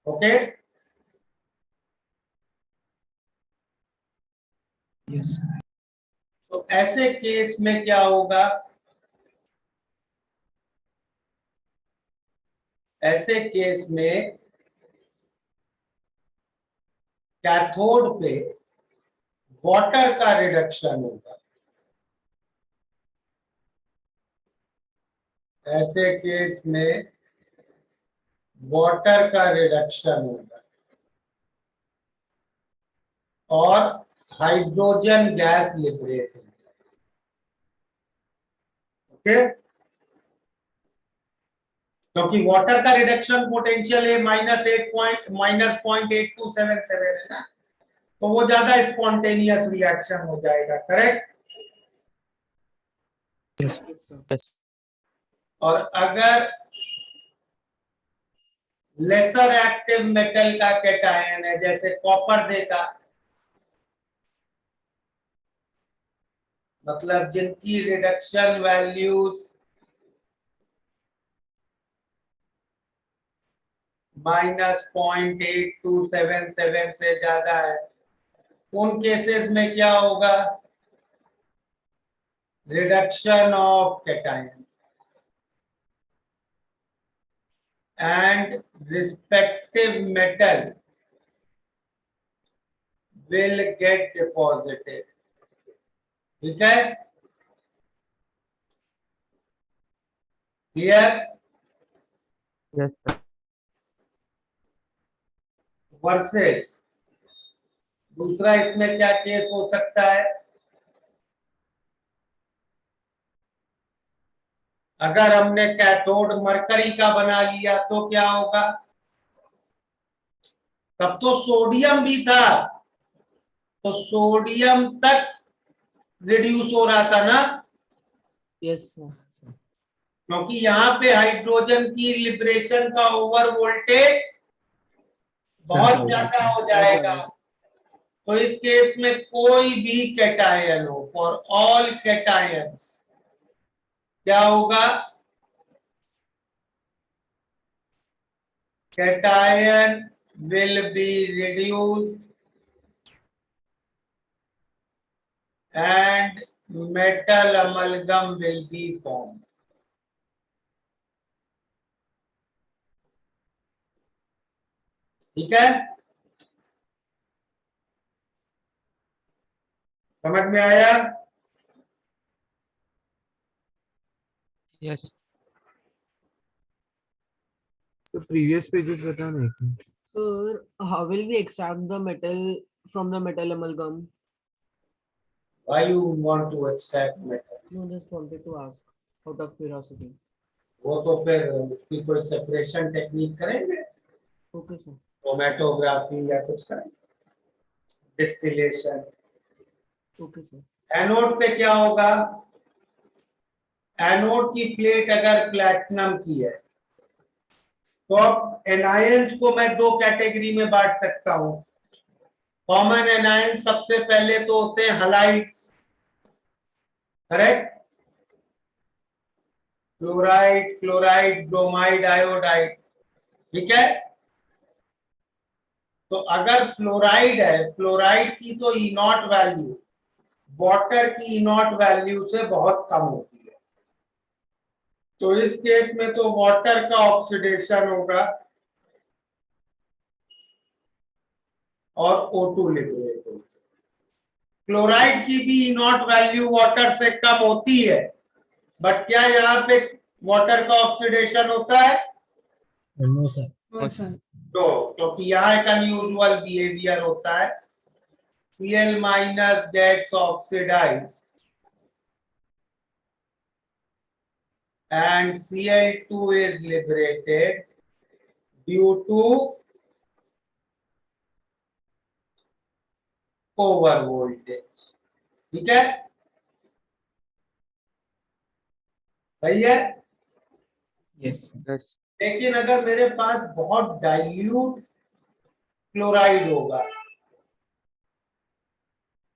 ओके। यस। तो ऐसे केस में क्या होगा ऐसे केस में कैथोड पे वाटर का रिडक्शन होगा। ऐसे केस में वाटर का रिडक्शन होगा और हाइड्रोजन गैस लिबरेट होगी। ओके, क्योंकि वाटर का रिडक्शन पोटेंशियल है -0.8277 है ना, तो वो ज्यादा स्पॉन्टेनियस रिएक्शन हो जाएगा। करेक्ट। Yes, sir. Yes. और अगर लेसर एक्टिव मेटल का कैटायन है, जैसे कॉपर देखा, मतलब जिनकी रिडक्शन वैल्यूज -0.8277 से ज्यादा है, उन केसेस में क्या होगा? Reduction of cation and respective metal will get deposited. ठीक है, क्लियर? Yes, sir. वर्सेस दूसरा इसमें क्या केस हो सकता है? अगर हमने कैथोड मरकरी का बना लिया तो क्या होगा? तब तो सोडियम भी था, तो सोडियम तक रिड्यूस हो रहा था ना, Yes, sir. क्योंकि यहाँ पे हाइड्रोजन की लिबरेशन का ओवर वोल्टेज बहुत ज्यादा हो जाएगा। तो इस केस में कोई भी कैटायन हो, फॉर ऑल कैटायंस क्या होगा? Cation will be reduced and metal amalgam will be formed. ठीक है, समझ में आया? Yes. So previous pages बता नहीं थी। Sir, how will we extract the metal from the metal amalgam? Why you want to extract metal? No, just wanted to ask out of curiosity. वो तो फिर उसकी कोई सेपरेशन टेक्निक करेंगे, Okay, sir. Chromatography या कुछ करेंगे, डिस्टिलेशन। Okay, sir. एनोड पे क्या होगा? एनोड की प्लेट अगर प्लैटिनम की है तो अब एनायंस को मैं दो कैटेगरी में बांट सकता हूं। कॉमन एनायंस सबसे पहले तो होते हैं halides, correct? Fluoride, chloride, bromide, iodide. ठीक है, तो अगर फ्लोराइड है, फ्लोराइड की तो ई नॉट वैल्यू वाटर की ई नॉट वैल्यू से बहुत कम होती है, तो इस केस में तो वाटर का ऑक्सीडेशन होगा और O2 लिबरेट होगा। क्लोराइड की भी ई नॉट वैल्यू वाटर से कम होती है, बट क्या यहाँ पे वाटर का ऑक्सीडेशन होता है? No, sir. तो क्योंकि यहाँ एक अनयूजुअल बिहेवियर होता है, Cl minus gets oxidized and Cl2 is liberated due to over voltage। ठीक है, सही है। Yes. Yes. लेकिन अगर मेरे पास बहुत डाइल्यूट क्लोराइड होगा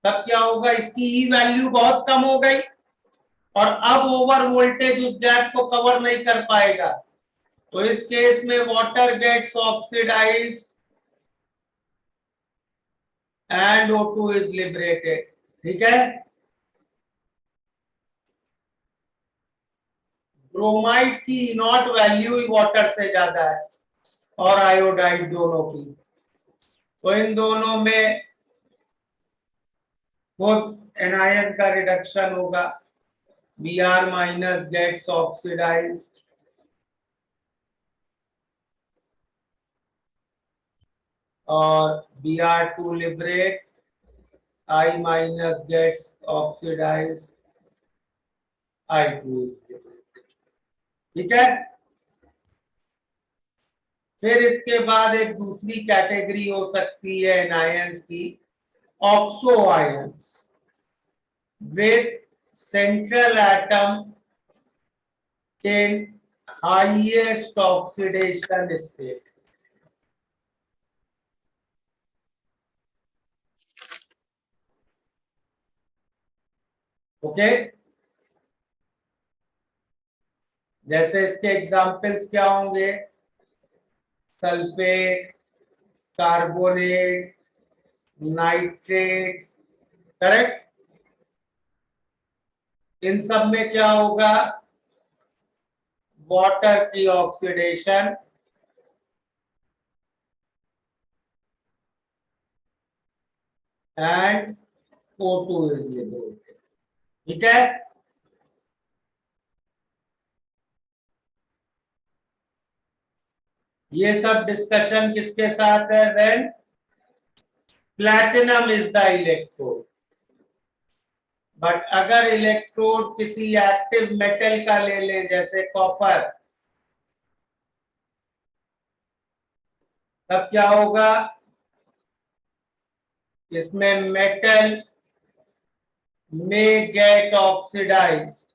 तब क्या होगा? इसकी ई वैल्यू बहुत कम हो गई और अब ओवर वोल्टेज उस गैप को कवर नहीं कर पाएगा, तो इस केस में water gets oxidized and O2 is liberated. ठीक है, ब्रोमाइड की नॉट वैल्यू ही वाटर से ज्यादा है और आयोडाइड दोनों की, तो इन दोनों में वो एनायन का रिडक्शन होगा, Br माइनस गेट्स ऑक्सीडाइज्ड और Br2 liberate, I minus gets oxidized, I2 ठीक है। फिर इसके बाद एक दूसरी कैटेगरी हो सकती है एनायंस की, oxo ions with central atom in highest oxidation state. Okay, जैसे इसके एग्जाम्पल्स क्या होंगे, सल्फेट, कार्बोनेट, नाइट्रेट, करेक्ट। इन सब में क्या होगा, वाटर की oxidation and O2 is liberated, ठीक है। ये सब डिस्कशन किसके साथ है, when platinum is the electrode. But अगर इलेक्ट्रोड किसी एक्टिव मेटल का ले लें जैसे कॉपर, तब क्या होगा, इसमें metal may get oxidized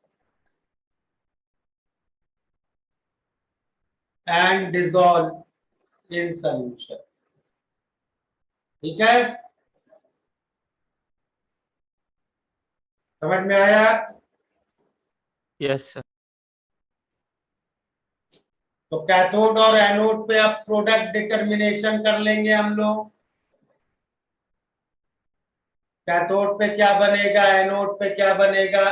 and dissolve in solution, ठीक है, समझ में आया। Yes, sir. तो कैथोड और एनोड पे अब प्रोडक्ट डिटर्मिनेशन कर लेंगे हम लोग। कैथोड पे क्या बनेगा, एनोड पे क्या बनेगा,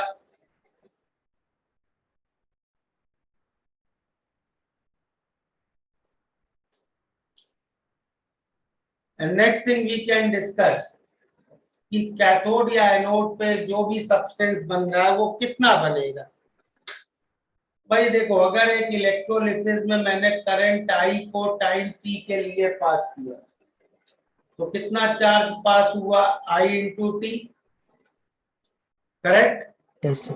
and next thing we can discuss कि कैथोड या एनोड पे जो भी सब्सटेंस बन रहा है वो कितना बनेगा। भाई देखो, अगर एक इलेक्ट्रोलिसिस में मैंने करंट आई को टाइम टी के लिए पास किया तो कितना चार्ज पास हुआ, I into T, correct. Yes sir.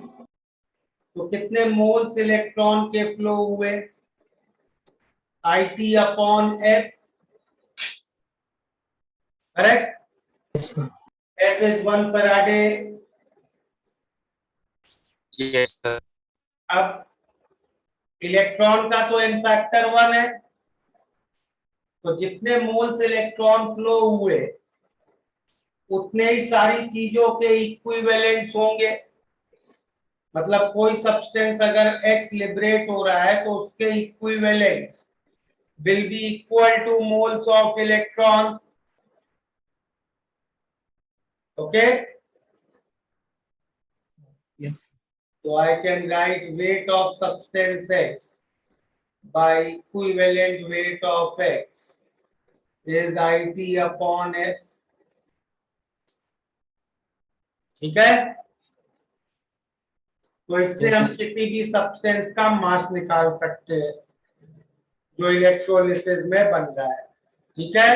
तो कितने मोल्स इलेक्ट्रॉन के फ्लो हुए, I T upon F, correct. Yes sir. F is 1 Faraday. Yes, sir. अब इलेक्ट्रॉन का तो एन फैक्टर 1 है, तो जितने मोल्स इलेक्ट्रॉन फ्लो हुए उतने ही सारी चीजों के इक्विवेलेंट्स होंगे। मतलब कोई सब्सटेंस अगर X लिबरेट हो रहा है तो उसके equivalents will be equal two moles of electron, okay. Yes. So I can write weight of substance X by equivalent weight of X is IT upon F, ठीक है। तो इससे हम किसी भी सब्सटेंस का मास निकाल सकते हैं जो इलेक्ट्रोलिसिस में बन रहा है, ठीक है।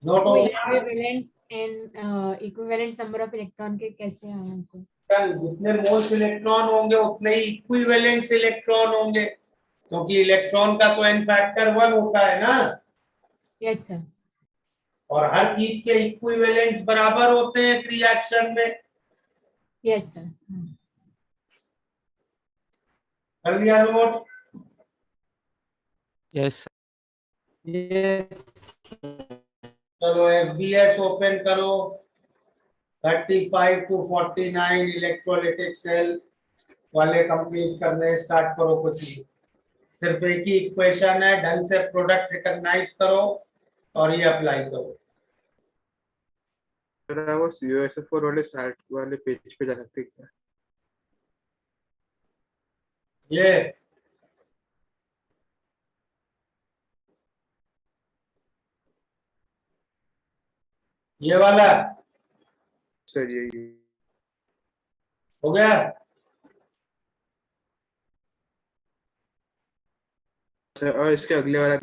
नोट हो गया। इक्विवेलेंट नंबर ऑफ इलेक्ट्रॉन के कैसे आए हमको, जितने मोल्स इलेक्ट्रॉन होंगे उतने ही इक्विवेलेंट इलेक्ट्रॉन होंगे, क्योंकि इलेक्ट्रॉन का तो एन फैक्टर 1 होता है ना। Yes sir. और हर चीज के इक्विवेलेंट्स बराबर होते हैं रिएक्शन में। Yes sir. कर लिया नोट। Yes, sir. यस। चलो FBS ओपन करो, 35 to 49 इलेक्ट्रोलाइटिक सेल वाले कंप्लीट करने स्टार्ट करो। कुछ नहीं, सिर्फ एक ही इक्वेशन है, ढंग से प्रोडक्ट रिकॉग्नाइज करो और ये अप्लाई करो। जरा वो COSF4 वाले साइट वाले पेज पे जा सकते हैं क्या? ये वाला सर ये हो गया। सर और इसके अगले वाला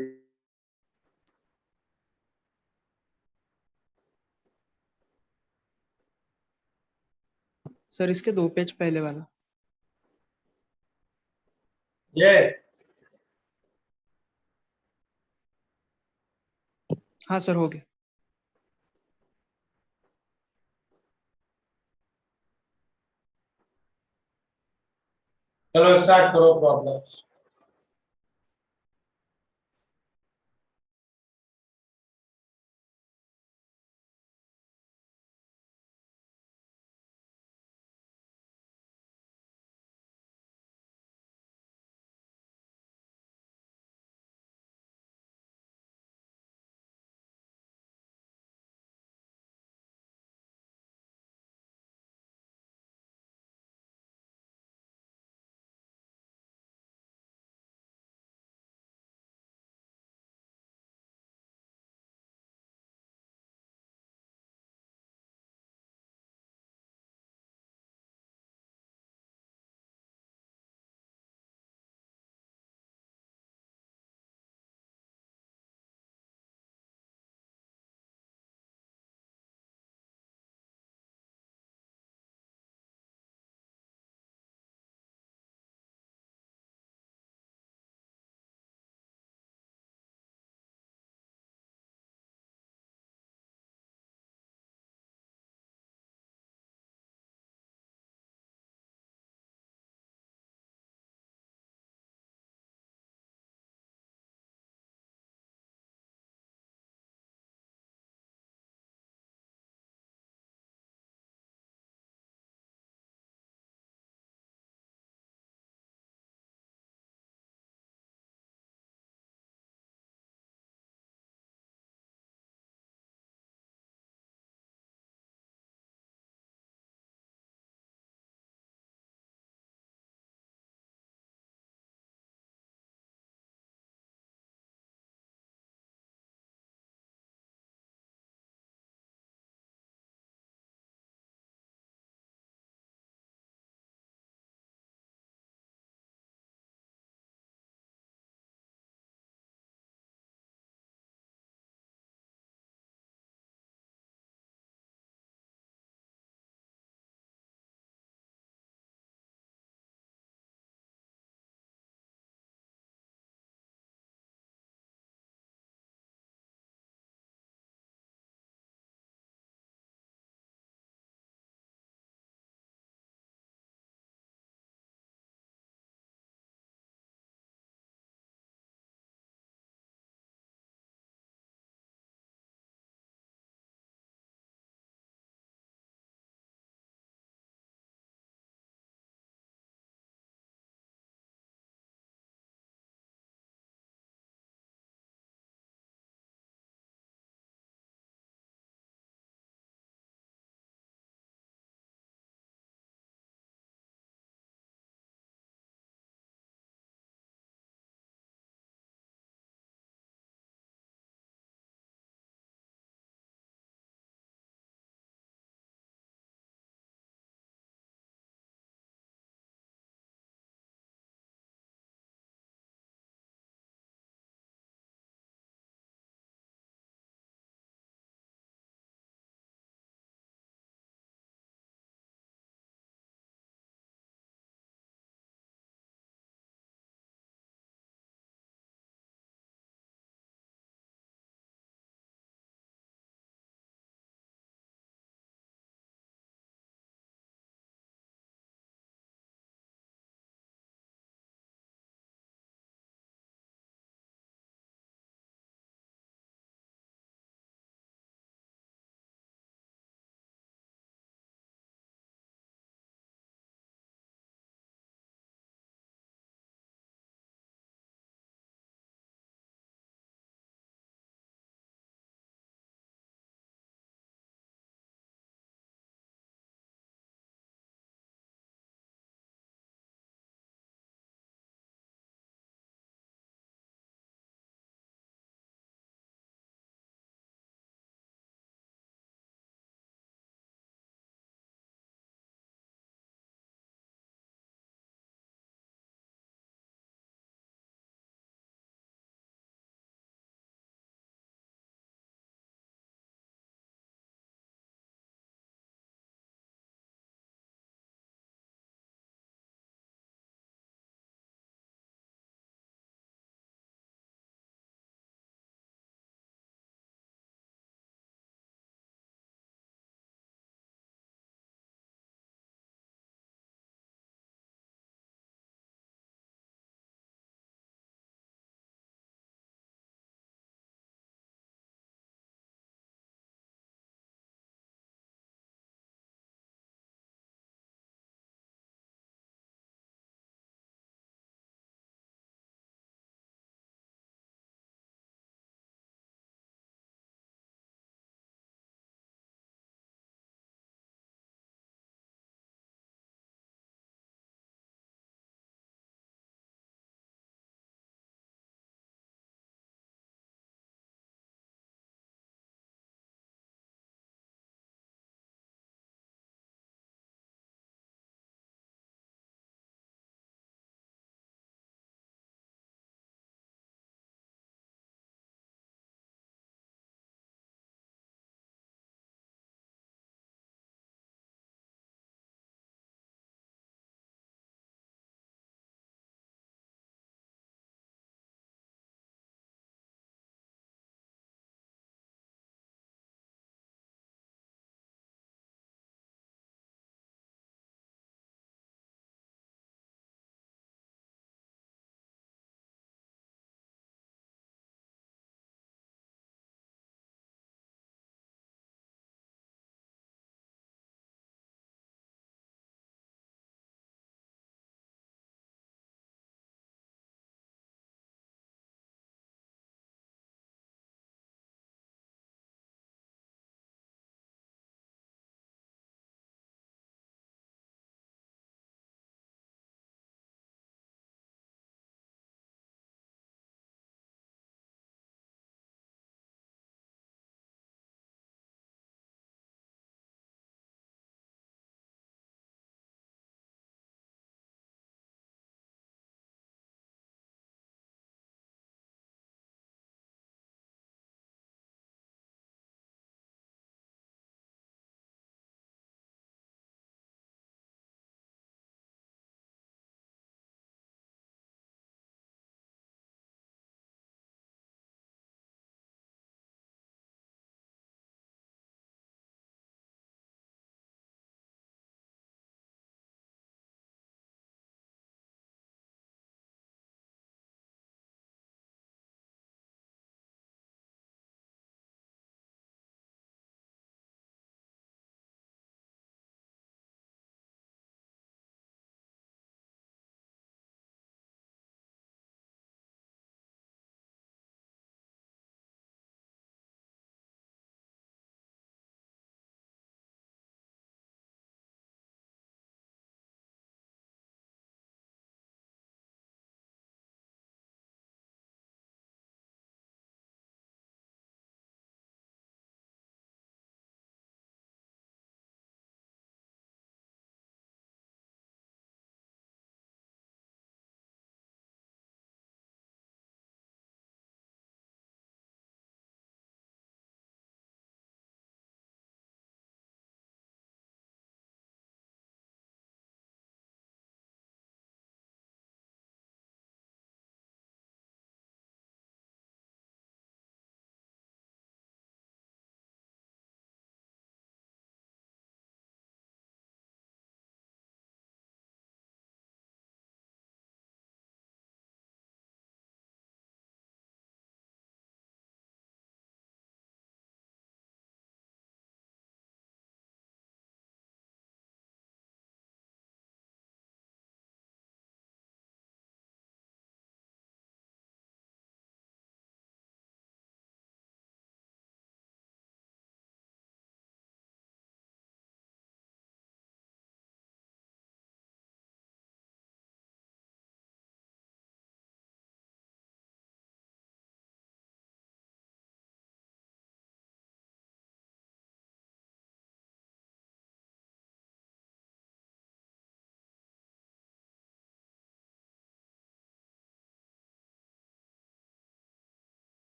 सर इसके 2 पेज पहले वाला। ये हाँ सर हो गया। चलो स्टार्ट करो प्रॉब्लम्स।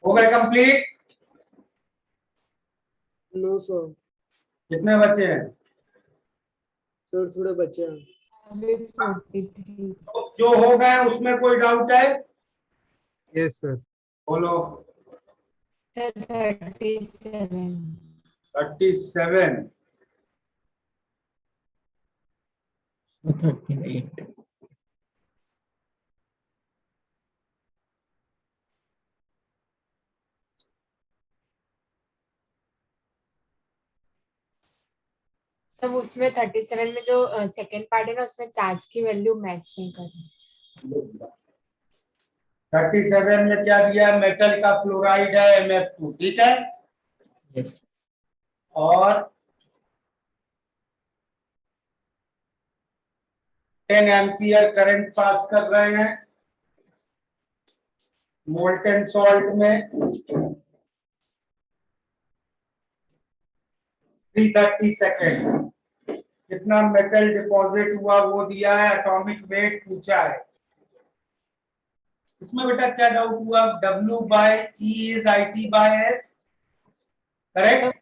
हो गए कंप्लीट? No, sir. कितने बचे हैं? Sir, थोड़े बच्चे हैं. अभी 43 तो जो हो गए उसमें कोई डाउट है? Yes, sir. बोलो। सर 37 37 38 सब उसमें 37 में जो सेकंड पार्ट है ना उसमें चार्ज की वैल्यू मैच नहीं कर रही। 37 में क्या दिया? मेटल का फ्लोराइड है MF2, ठीक है। यस और 10 एम्पियर करंट पास कर रहे हैं मोल्टेन सॉल्ट में। 330 सेकेंड। कितना मेटल डिपॉजिट हुआ वो दिया है, एटॉमिक वेट पूछा है। इसमें बेटा क्या डाउट हुआ? W by E is IT by S, correct?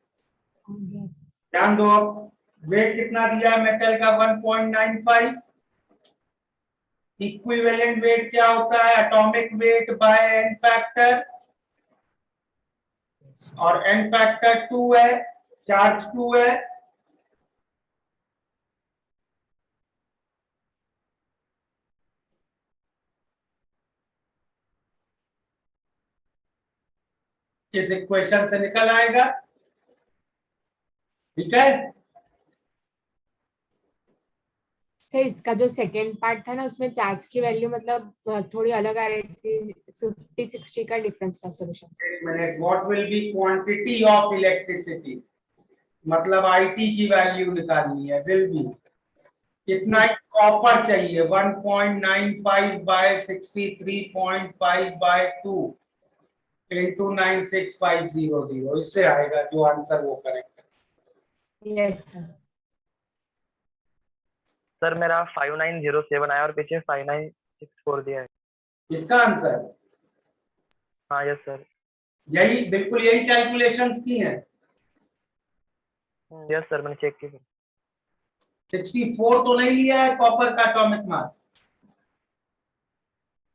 ध्यान दो, अब वेट कितना दिया है मेटल का? 1.95। इक्विवेलेंट वेट क्या होता है? Atomic weight by n factor, और n फैक्टर 2 है, चार्ज 2 है। इस इक्वेशन से निकल आएगा, ठीक है। सर इसका जो सेकंड पार्ट था ना उसमें चार्ज की वैल्यू मतलब थोड़ी अलग आ रही थी, 50-60 का डिफरेंस था सॉल्यूशन। एक minute, what will be quantity of electricity, मतलब IT की वैल्यू निकालनी है। विल बी कितना ही कॉपर चाहिए? 1.95 बाय 63.5 बाय 2 into 96500, इससे आएगा जो आंसर वो करेक्ट है। Yes sir. सर मेरा 5907 आया और पीछे 5964 दिया है। इसका आंसर हाँ यस सर। यही, बिल्कुल यही कैलकुलेशंस की हैं। यस सर, मैंने चेक की सर। 64 तो नहीं लिया है कॉपर का एटॉमिक मास?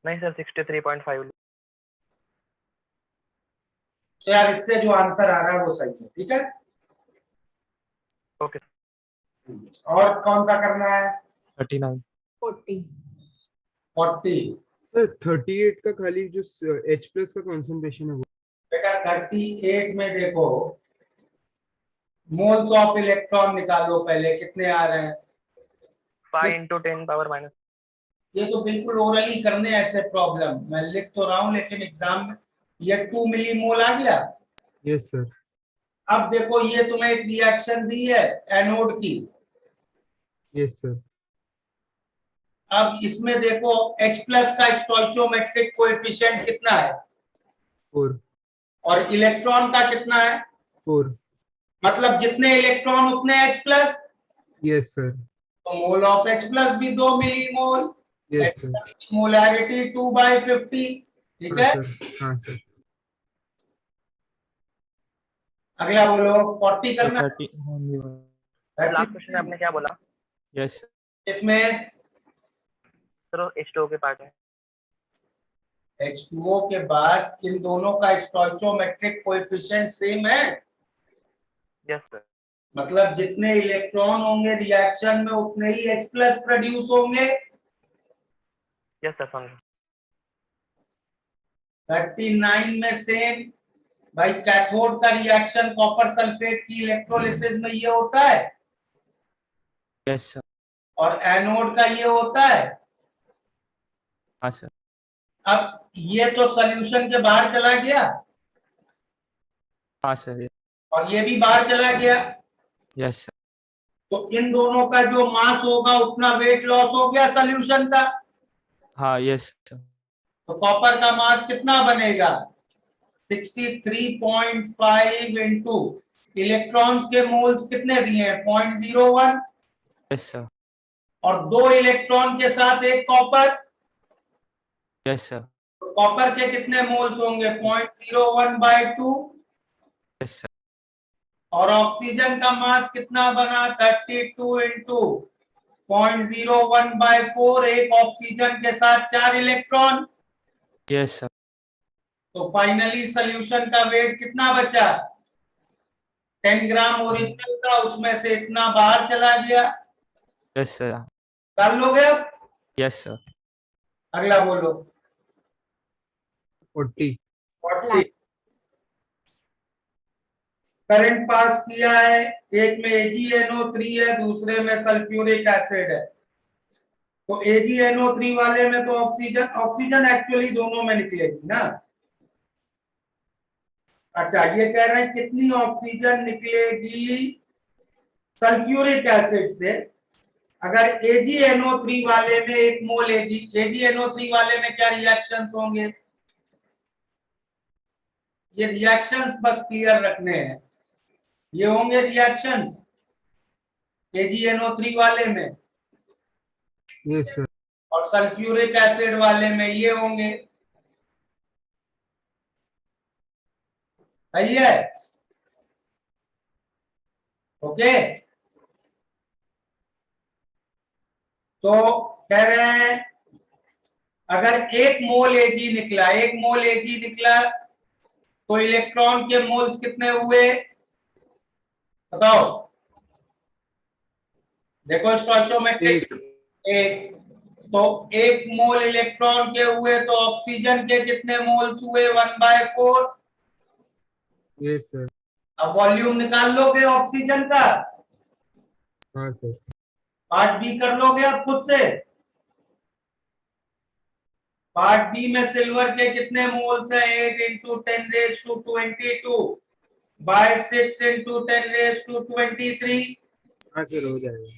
नहीं सर, 63.5। तो यार इससे जो आंसर आ रहा है वो सही है, ठीक है। ओके। और कौन सा करना है? 39. 40 40। सर 38 का खाली जो H प्लस का कंसंट्रेशन है वो. बेटा 38 में देखो, मोल्स ऑफ इलेक्ट्रॉन निकालो पहले, कितने आ रहे हैं? 5 into 10 पावर माइनस। ये तो बिल्कुल ओरली करने ऐसे प्रॉब्लम, मैं लिख तो रहा हूं लेकिन एग्जाम में ये 2 मिलीमोल आ गया। Yes sir. अब देखो ये तुम्हें एक रिएक्शन दी है एनोड की। Yes sir. अब इसमें देखो H प्लस का स्टोइचोमेट्रिक कोएफिशिएंट कितना है? 4. और इलेक्ट्रॉन का कितना है? 4. मतलब जितने इलेक्ट्रॉन उतने H प्लस, यस सर. तो मोल ऑफ H प्लस भी 2 मिलीमोल। Yes sir. मोलैरिटी 2/50, ठीक है। हाँ सर. हाँ सर. अगला बोलो, 40 करना। लास्ट क्वेश्चन में आपने क्या बोला? यस इसमें सर H2O के पार्ट है। H2O के बाद इन दोनों का स्टोइचोमेट्रिक कोएफिशिएंट सेम है। Yes sir. मतलब जितने इलेक्ट्रॉन होंगे रिएक्शन में उतने ही H प्लस प्रोड्यूस होंगे। यस सर, समझ। 39 में सेम। भाई कैथोड का रिएक्शन कॉपर सल्फेट की इलेक्ट्रोलिसिस में ये होता है, यस सर. और एनोड का ये होता है। हाँ सर. अब ये तो सॉल्यूशन के बाहर चला गया, हाँ सर. और ये भी बाहर चला गया, यस सर. तो इन दोनों का जो मास होगा उतना वेट लॉस हो गया सॉल्यूशन का। हाँ यस सर. तो कॉपर का मास कितना बनेगा? 63.5 इंटू इलेक्ट्रॉन्स के मोल्स कितने दिए हैं? 0.01, यस सर. और 2 इलेक्ट्रॉन के साथ एक कॉपर, यस सर. तो कॉपर के कितने मोल्स होंगे 0.01/2 Yes, sir. और ऑक्सीजन का मास कितना बना 32 इंटू 0.01/4 एक ऑक्सीजन के साथ 4 इलेक्ट्रॉन। Yes, sir. तो फाइनली सोल्यूशन का वेट कितना बचा 10 ग्राम ओरिजिनल था उसमें से इतना बाहर चला गया। Yes, sir. कर लोगे अब? Yes, sir. अगला बोलो 40 40 करंट पास किया है, एक में AgNO3 है दूसरे में सल्फ्यूरिक एसिड है। तो AgNO3 वाले में तो ऑक्सीजन एक्चुअली दोनों में निकलेगी ना। अच्छा ये कह रहे हैं कितनी ऑक्सीजन निकलेगी सल्फ्यूरिक एसिड से अगर AgNO3 वाले में 1 मोल AgNO3 वाले में क्या रिएक्शंस होंगे, ये रिएक्शंस बस क्लियर रखने हैं। ये होंगे रिएक्शंस AgNO3 वाले में यस सर और सल्फ्यूरिक एसिड वाले में ये होंगे। सही है? ओके तो कह रहे हैं अगर 1 मोल Ag निकला तो इलेक्ट्रॉन के मोल्स कितने हुए बताओ। देखो स्टोइचोमेट्रिक 1 तो 1 मोल इलेक्ट्रॉन के हुए तो ऑक्सीजन के कितने मोल्स हुए 1/4। यस सर अब वॉल्यूम निकाल लोगे ऑक्सीजन का, हाँ सर पार्ट बी कर लोगे अब खुद से। पार्ट बी में सिल्वर के कितने मोल्स हैं 8 × 10⁻22 बाय 6 × 10⁻23। हाँ सर हो जाएगा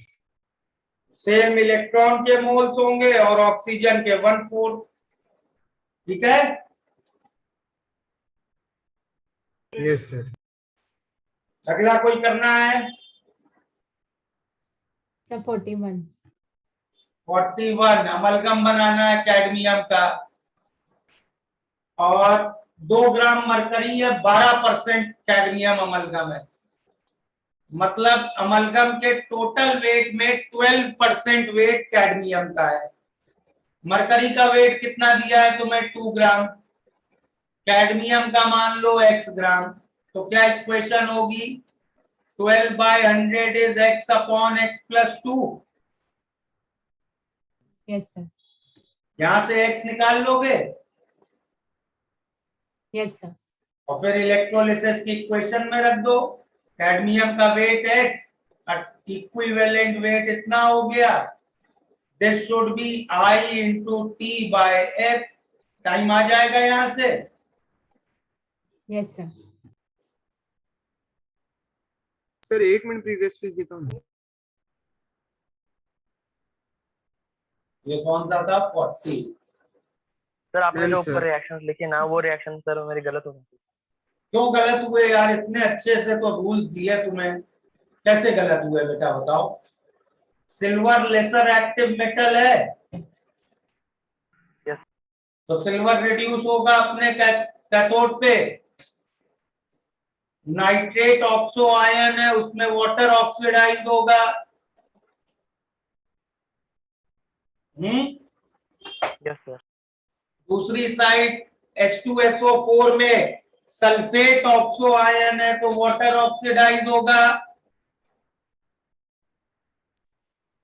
सेम इलेक्ट्रॉन के मोल्स होंगे और ऑक्सीजन के 1/4। ठीक है? यस सर अगला कोई करना है सर 41 41 अमलगम बनाना है कैडमियम का और 2 ग्राम मरकरी है 12% कैडमियम अमलगम है। मतलब अमलगम के टोटल वेट में 12% वेट कैडमियम का है। मरकरी का वेट कितना दिया है तुम्हें 2 ग्राम, कैडमियम का मान लो x ग्राम। तो क्या इक्वेशन होगी 12/100 इज x/x+2। यस सर यहां से x निकाल लोगे यस सर और फिर इलेक्ट्रोलिसिस की इक्वेशन में रख दो। कैडमियम का वेट x इक्विवेलेंट वेट इतना हो गया, this should be I × T/F। Time आ जाएगा यहां से। Yes sir sir 1 minute previous page देता हूँ ये कौन सा था 40। सर आपने जो Yes, ऊपर sir. रिएक्शंस लिखे ना वो रिएक्शन सर मेरी गलत हो गई। क्यों गलत हुए यार, इतने अच्छे से तो रूल्स दिए तुम्हें, कैसे गलत हुए बेटा बताओ। सिल्वर लेसर एक्टिव मेटल है यस तो सिल्वर रिड्यूस होगा अपने कैथोड पे। नाइट्रेट ऑक्सो आयन है उसमें वाटर ऑक्सीडाइज होगा। यस सर दूसरी साइड H2SO4 में सल्फेट ऑक्सो आयन है तो वाटर ऑक्सीडाइज होगा।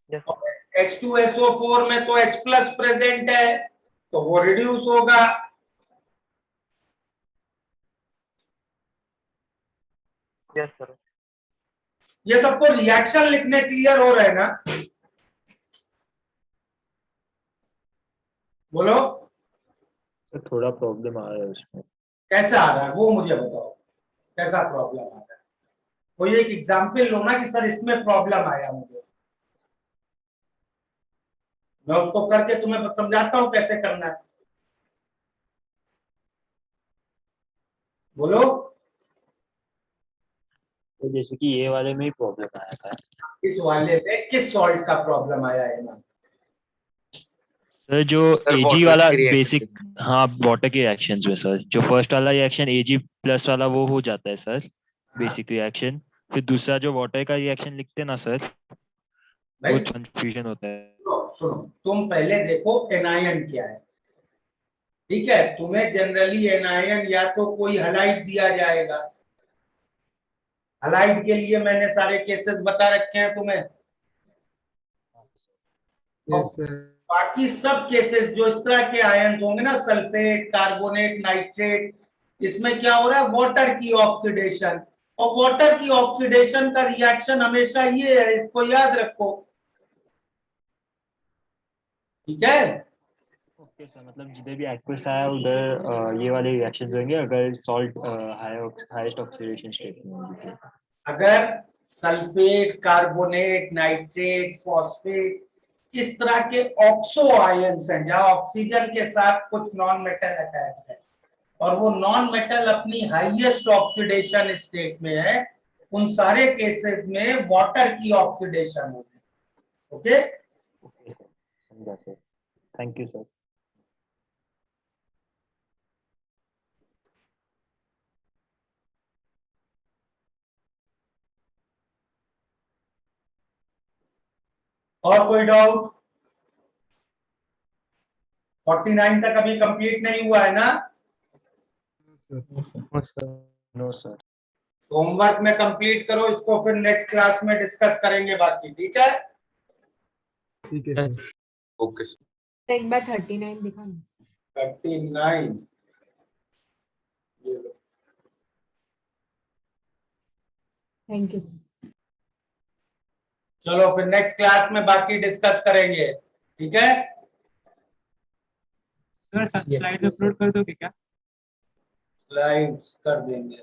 यस H2SO4 में तो H+ प्रेजेंट है तो वो रिड्यूस होगा। यस सर ये सबको रिएक्शन लिखने क्लियर हो रहा है ना? बोलो थोड़ा प्रॉब्लम आ रहा है उसमें। कैसा आ रहा है वो मुझे बताओ, कैसा प्रॉब्लम आ रहा है। कोई एक एग्जांपल लो ना कि सर इसमें प्रॉब्लम आया मुझे, मैं उसको करके तुम्हें समझाता हूं कैसे करना है। बोलो तो जैसे कि ये वाले में ही प्रॉब्लम आया था। इस वाले में किस सॉल्ट का प्रॉब्लम आया है ना? सर जो Sir, एजी water वाला की reaction बेसिक, हाँ वाटर के रिएक्शंस में सर, जो फर्स्ट वाला रिएक्शन एजी प्लस वाला वो हो जाता है सर, बेसिक रिएक्शन। फिर दूसरा जो वाटर का रिएक्शन लिखते हैं ना सर, वो भाई कंफ्यूजन होता है। सुनो, तुम पहले देखो एनायन क्या है, ठीक है। तुम्हें जनरली एनायन या तो कोई हलाइड दिया जाएगा, हलाइड के लिए मैंने सारे केसेस बता रखे हैं तुम्हें। Yes sir. बाकी सब केसेस जो इस तरह के आयन होंगे ना, सल्फेट, कार्बोनेट, नाइट्रेट, इसमें क्या हो रहा है, वाटर की ऑक्सीडेशन। और वाटर की ऑक्सीडेशन का रिएक्शन हमेशा ये है, इसको याद रखो, ठीक है। ओके सर, मतलब जिधर भी एक्वस आया उधर ये वाले रिएक्शंस होंगे अगर सॉल्ट हाईएस्ट ऑक्सीडेशन स्टेट में होगी तो। अगर सल्फेट, कार्बोनेट, नाइट्रेट, फॉस्फेट, इस तरह के ऑक्सो आयंस हैं जहां ऑक्सीजन के साथ कुछ नॉन मेटल अटैच है और वो नॉन मेटल अपनी हाईएस्ट ऑक्सीडेशन स्टेट में है, उन सारे केसेस में वाटर की ऑक्सीडेशन होगी। ओके, ओके सर, समझा सर, थैंक यू सर। और कोई डाउट? 49 तक अभी कंप्लीट नहीं हुआ है ना? No sir. होमवर्क में कंप्लीट करो इसको, फिर नेक्स्ट क्लास में डिस्कस करेंगे बाकी, ठीक है। ठीक है सर। Okay, sir. एक बार 39 दिखा ना। 39 ये लो। Thank you sir. चलो फिर नेक्स्ट क्लास में बाकी डिस्कस करेंगे, ठीक है। सर स्लाइड अपलोड कर दोगे क्या? स्लाइड्स कर देंगे।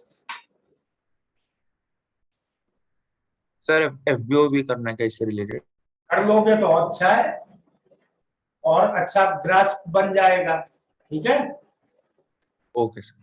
Sir, FBO भी करना है क्या इससे रिलेटेड? कर लोगे तो अच्छा है और अच्छा ग्रास्प बन जाएगा, ठीक है। Okay, sir.